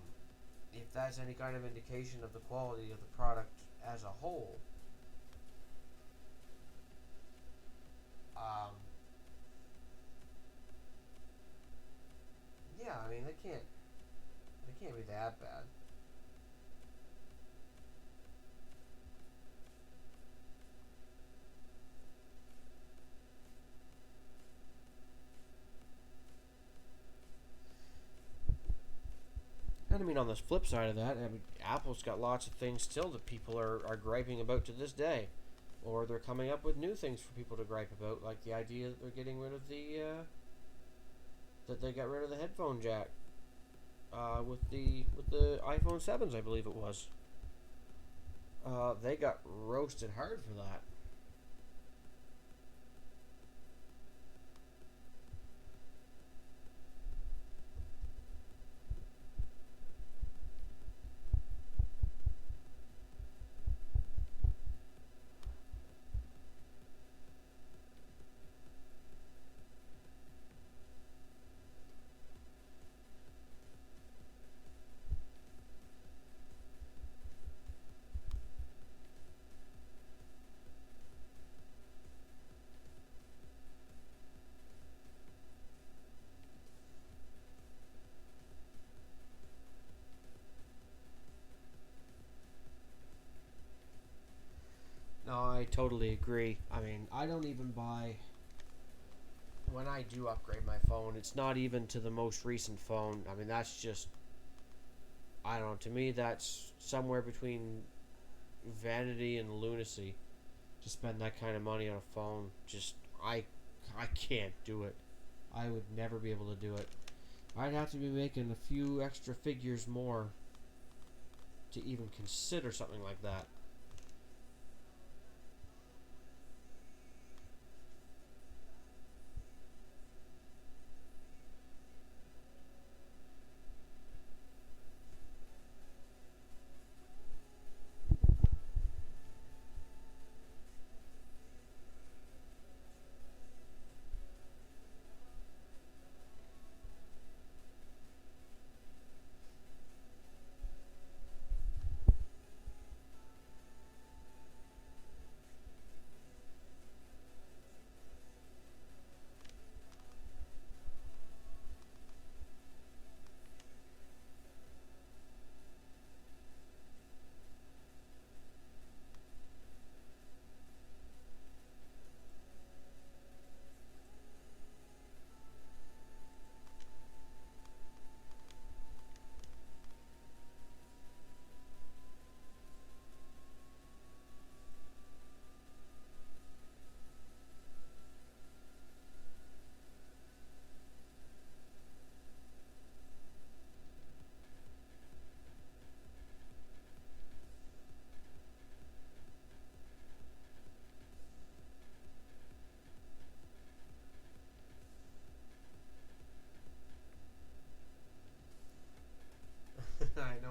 if that's any kind of indication of the quality of the product as a whole, um, yeah, I mean they can't be that bad. And I mean, on the flip side of that, I mean, Apple's got lots of things still that people are griping about to this day. Or they're coming up with new things for people to gripe about, like the idea that they're getting rid of that they got rid of the headphone jack with the iPhone 7s, I believe it was. They got roasted hard for that. No, I totally agree. I mean, I don't even buy. When I do upgrade my phone, it's not even to the most recent phone. I mean, that's just. I don't know. To me, that's somewhere between vanity and lunacy to spend that kind of money on a phone. Just. I can't do it. I would never be able to do it. I'd have to be making a few extra figures more to even consider something like that.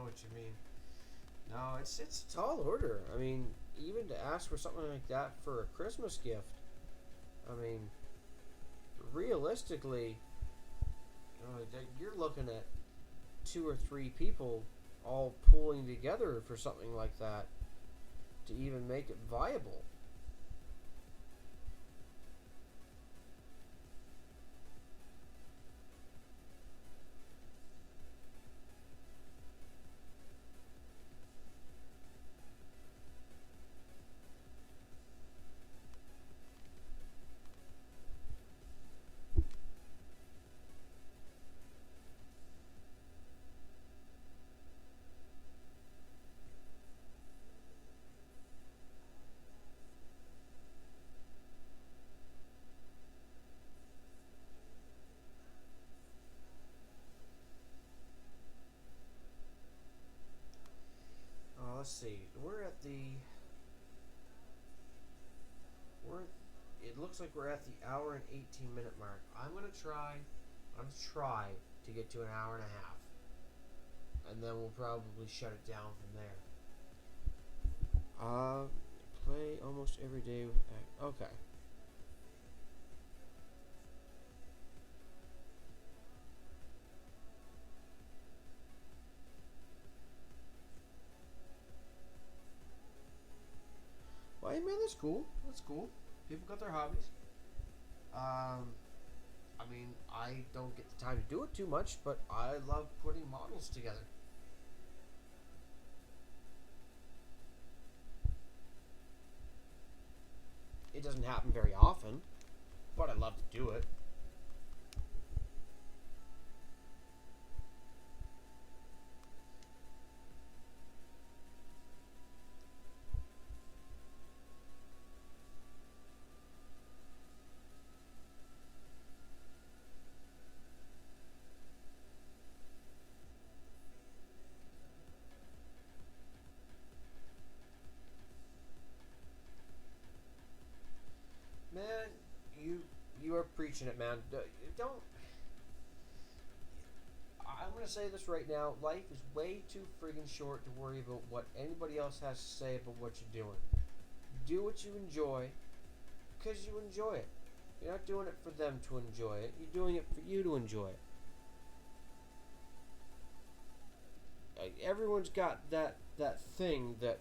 know what you mean. No, it's a tall order. I mean, even to ask for something like that for a Christmas gift. I mean, realistically, you're looking at 2 or 3 people all pulling together for something like that to even make it viable. Let's see. We're it looks like we're at the hour and 18-minute mark. I'm gonna try to get to an hour and a half, and then we'll probably shut it down from there. Play almost every day with okay. Well, hey man, that's cool. That's cool. People got their hobbies. I mean, I don't get the time to do it too much, but I love putting models together. It doesn't happen very often, but I love to do it. Man, you are preaching it, man. Don't. I'm gonna say this right now. Life is way too friggin' short to worry about what anybody else has to say about what you're doing. Do what you enjoy, because you enjoy it. You're not doing it for them to enjoy it. You're doing it for you to enjoy it. Everyone's got that thing that,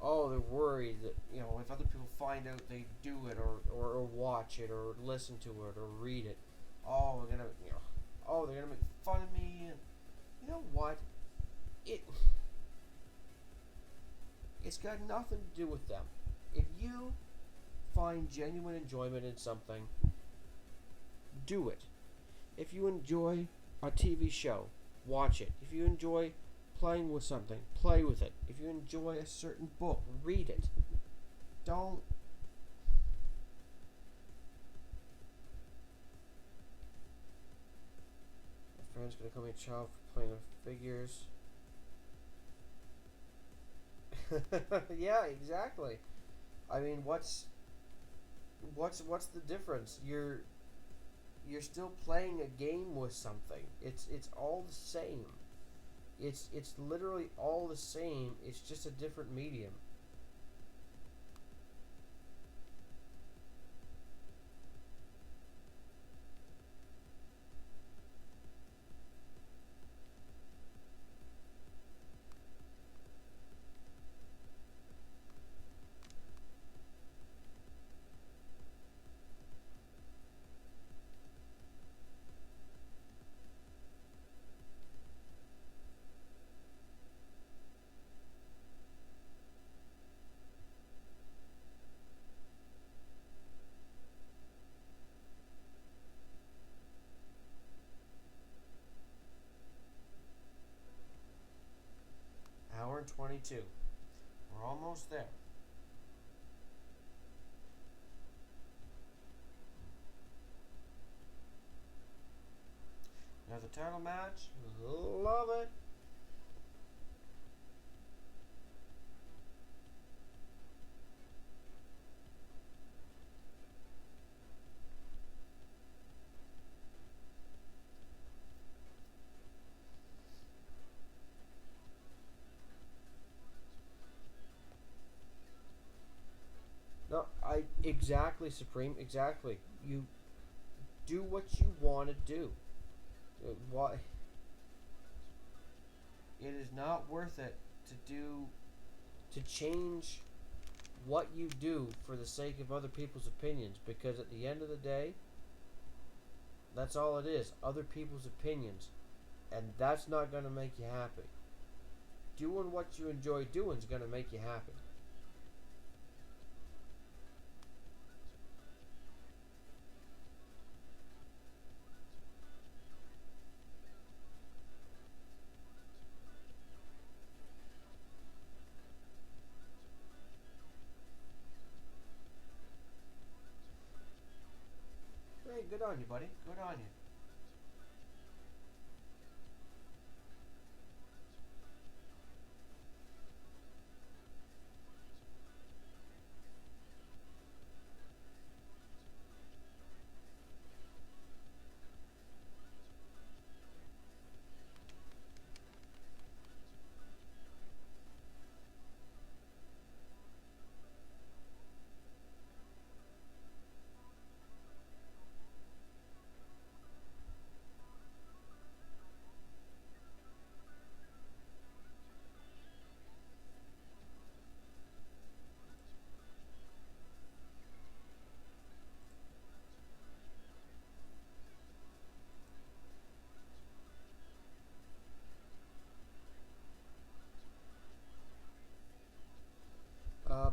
oh, they're worried that, if other people find out they do it or watch it or listen to it or read it, oh, they're gonna make fun of me. And you know what? It's got nothing to do with them. If you find genuine enjoyment in something, do it. If you enjoy a TV show, watch it. If you enjoy playing with something, play with it. If you enjoy a certain book, read it. Don't. My friend's gonna call me a child for playing with figures. Yeah, exactly. I mean, what's the difference? You're still playing a game with something. It's all the same. It's literally all the same. It's just a different medium. Hour and 22. We're almost there. Another title match. Love it. Exactly, Supreme. Exactly. You do what you want to do. Why? It is not worth it to change what you do for the sake of other people's opinions, because at the end of the day, that's all it is. Other people's opinions, and that's not going to make you happy. Doing what you enjoy doing is going to make you happy. Hey, good on you, buddy. Good on you.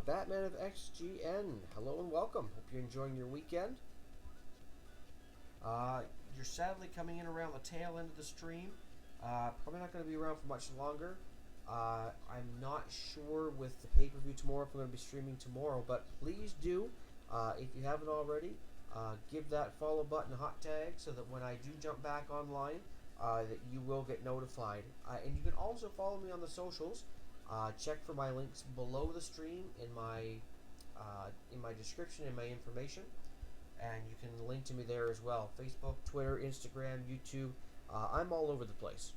Batman of XGN, hello and welcome. Hope you're enjoying your weekend. Uh, you're sadly coming in around the tail end of the stream. Probably not going to be around for much longer. I'm not sure with the pay-per-view tomorrow if I'm going to be streaming tomorrow, but please do, if you haven't already, give that follow button a hot tag so that when I do jump back online, that you will get notified. And you can also follow me on the socials. Check for my links below the stream in my description and my information, and you can link to me there as well. Facebook, Twitter, Instagram, YouTube. I'm all over the place.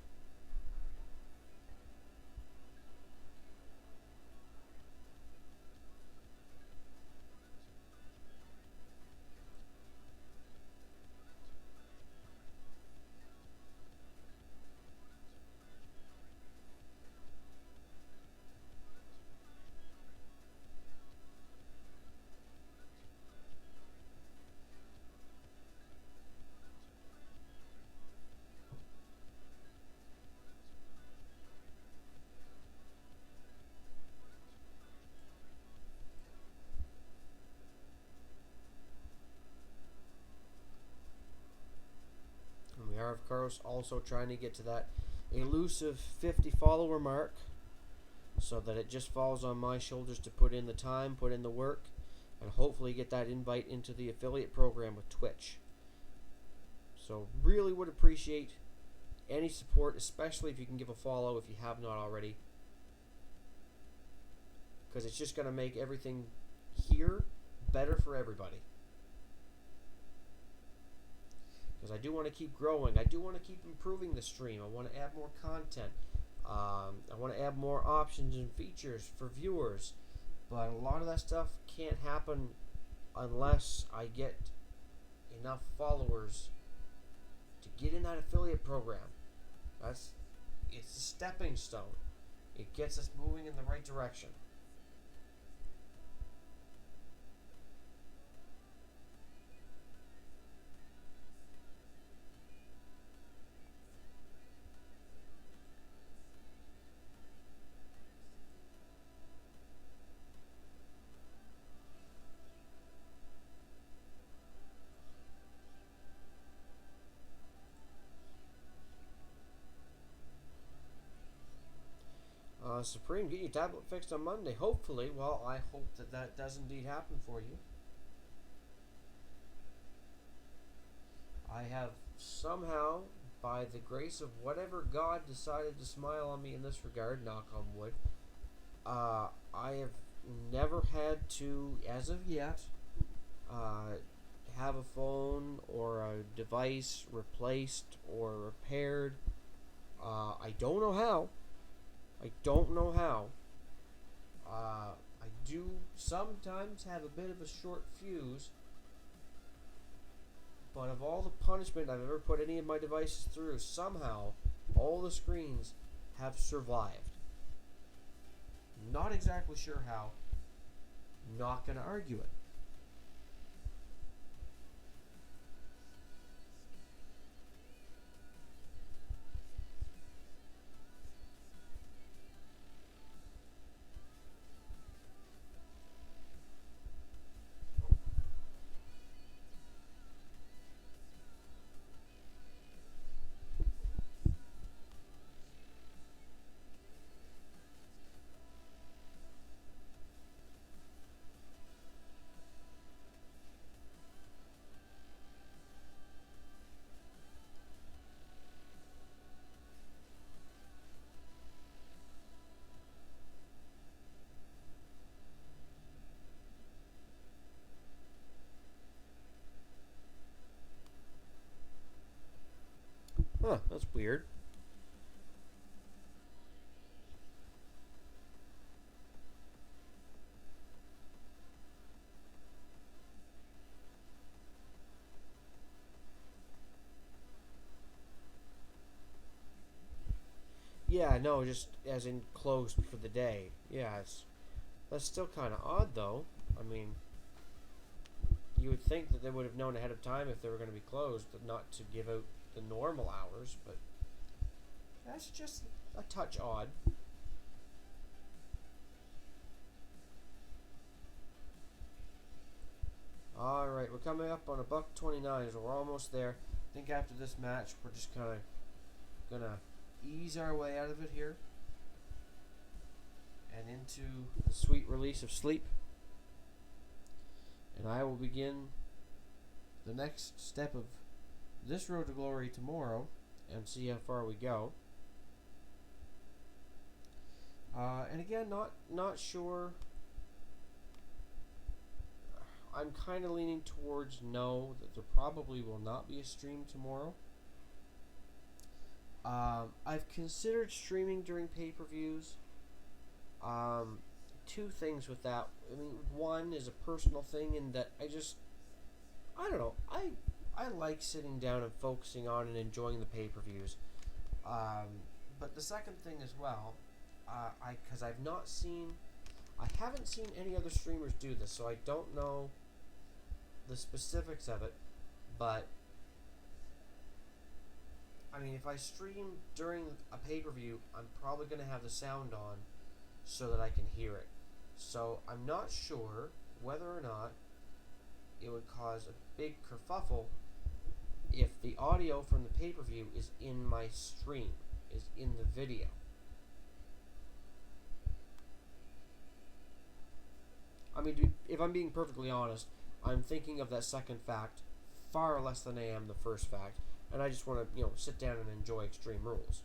And we are, of course, also trying to get to that elusive 50 follower mark, so that it just falls on my shoulders to put in the time, put in the work, and hopefully get that invite into the affiliate program with Twitch. So really would appreciate any support, especially if you can give a follow if you have not already, because it's just going to make everything here better for everybody. Because I do want to keep growing. I do want to keep improving the stream. I want to add more content. I want to add more options and features for viewers. But a lot of that stuff can't happen unless I get enough followers to get in that affiliate program. It's a stepping stone. It gets us moving in the right direction. Supreme, get your tablet fixed on Monday. Hopefully, well, I hope that does indeed happen for you. I have somehow, by the grace of whatever God decided to smile on me in this regard, knock on wood, I have never had to, as of yet, have a phone or a device replaced or repaired. I don't know how. I don't know how. I do sometimes have a bit of a short fuse, but of all the punishment I've ever put any of my devices through, somehow all the screens have survived. Not exactly sure how. Not going to argue it. Huh, that's weird. Yeah, no, just as in closed for the day. Yeah, that's still kind of odd, though. I mean, you would think that they would have known ahead of time if they were going to be closed, but not to give out the normal hours, but that's just a touch odd. Alright, we're coming up on $1.29, so we're almost there. I think after this match, we're just kind of going to ease our way out of it here and into the sweet release of sleep. And I will begin the next step of this road to glory tomorrow and see how far we go. And again, not sure. I'm kind of leaning towards no, that there probably will not be a stream tomorrow. I've considered streaming during pay-per-views. Two things with that. I mean, one is a personal thing in that I don't know. I like sitting down and focusing on and enjoying the pay-per-views. But the second thing as well, because I haven't seen any other streamers do this, so I don't know the specifics of it. But I mean, if I stream during a pay-per-view, I'm probably going to have the sound on so that I can hear it. So I'm not sure whether or not it would cause a big kerfuffle if the audio from the pay-per-view is in my stream, is in the video. I mean, if I'm being perfectly honest, I'm thinking of that second fact far less than I am the first fact, and I just want to, sit down and enjoy Extreme Rules.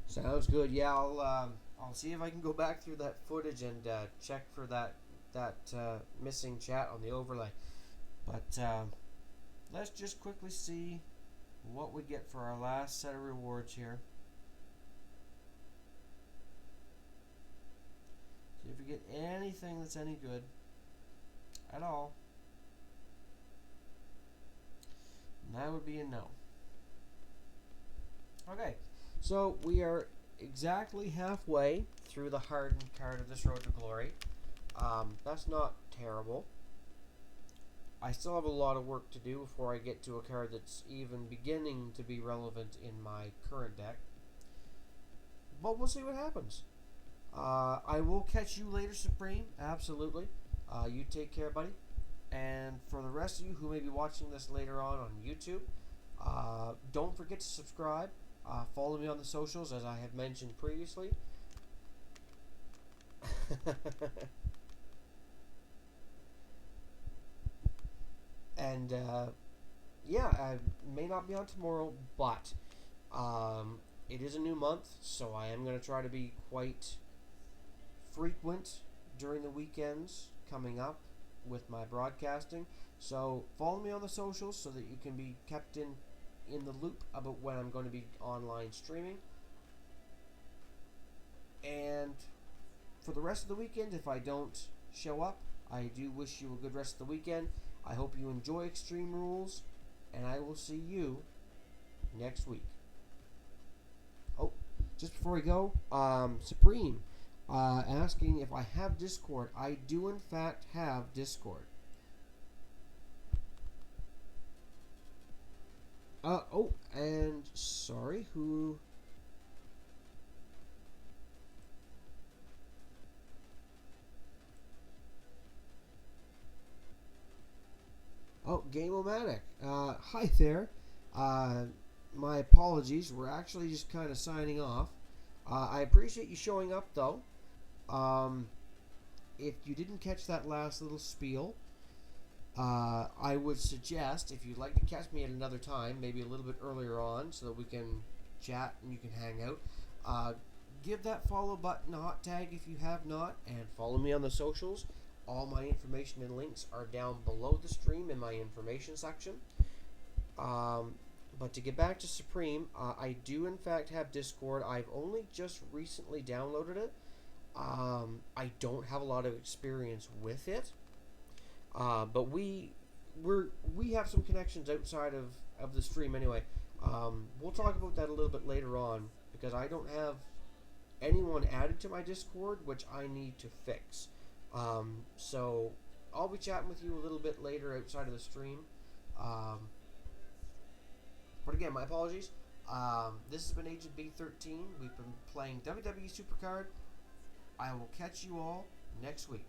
Sounds good. Yeah, I'll see if I can go back through that footage and check for that missing chat on the overlay. But let's just quickly see what we get for our last set of rewards here. See if we get anything that's any good at all. And that would be a no. Okay, so we are exactly halfway through the hardened card of this road to glory. That's not terrible. I still have a lot of work to do before I get to a card that's even beginning to be relevant in my current deck. But we'll see what happens. I will catch you later, Supreme. Absolutely. You take care, buddy. And for the rest of you who may be watching this later on YouTube, don't forget to subscribe. Follow me on the socials, as I have mentioned previously. And yeah, I may not be on tomorrow, but it is a new month, so I am going to try to be quite frequent during the weekends coming up with my broadcasting. So follow me on the socials so that you can be kept in the loop about when I'm going to be online streaming. And for the rest of the weekend, if I don't show up, I do wish you a good rest of the weekend. I hope you enjoy Extreme Rules, and I will see you next week. Oh, just before we go, Supreme asking if I have Discord. I do in fact have Discord. Oh, and sorry, who... Oh, Game-O-Matic. Hi there. My apologies. We're actually just kind of signing off. I appreciate you showing up, though. If you didn't catch that last little spiel, I would suggest, if you'd like to catch me at another time, maybe a little bit earlier on, so that we can chat and you can hang out, give that follow button a hot tag if you have not, and follow me on the socials. All my information and links are down below the stream in my information section. But to get back to Supreme, I do in fact have Discord. I've only just recently downloaded it. I don't have a lot of experience with it. But we have some connections outside of the stream anyway. We'll talk about that a little bit later on, because I don't have anyone added to my Discord, which I need to fix. So I'll be chatting with you a little bit later outside of the stream. But again, my apologies. This has been Agent B13. We've been playing WWE Supercard. I will catch you all next week.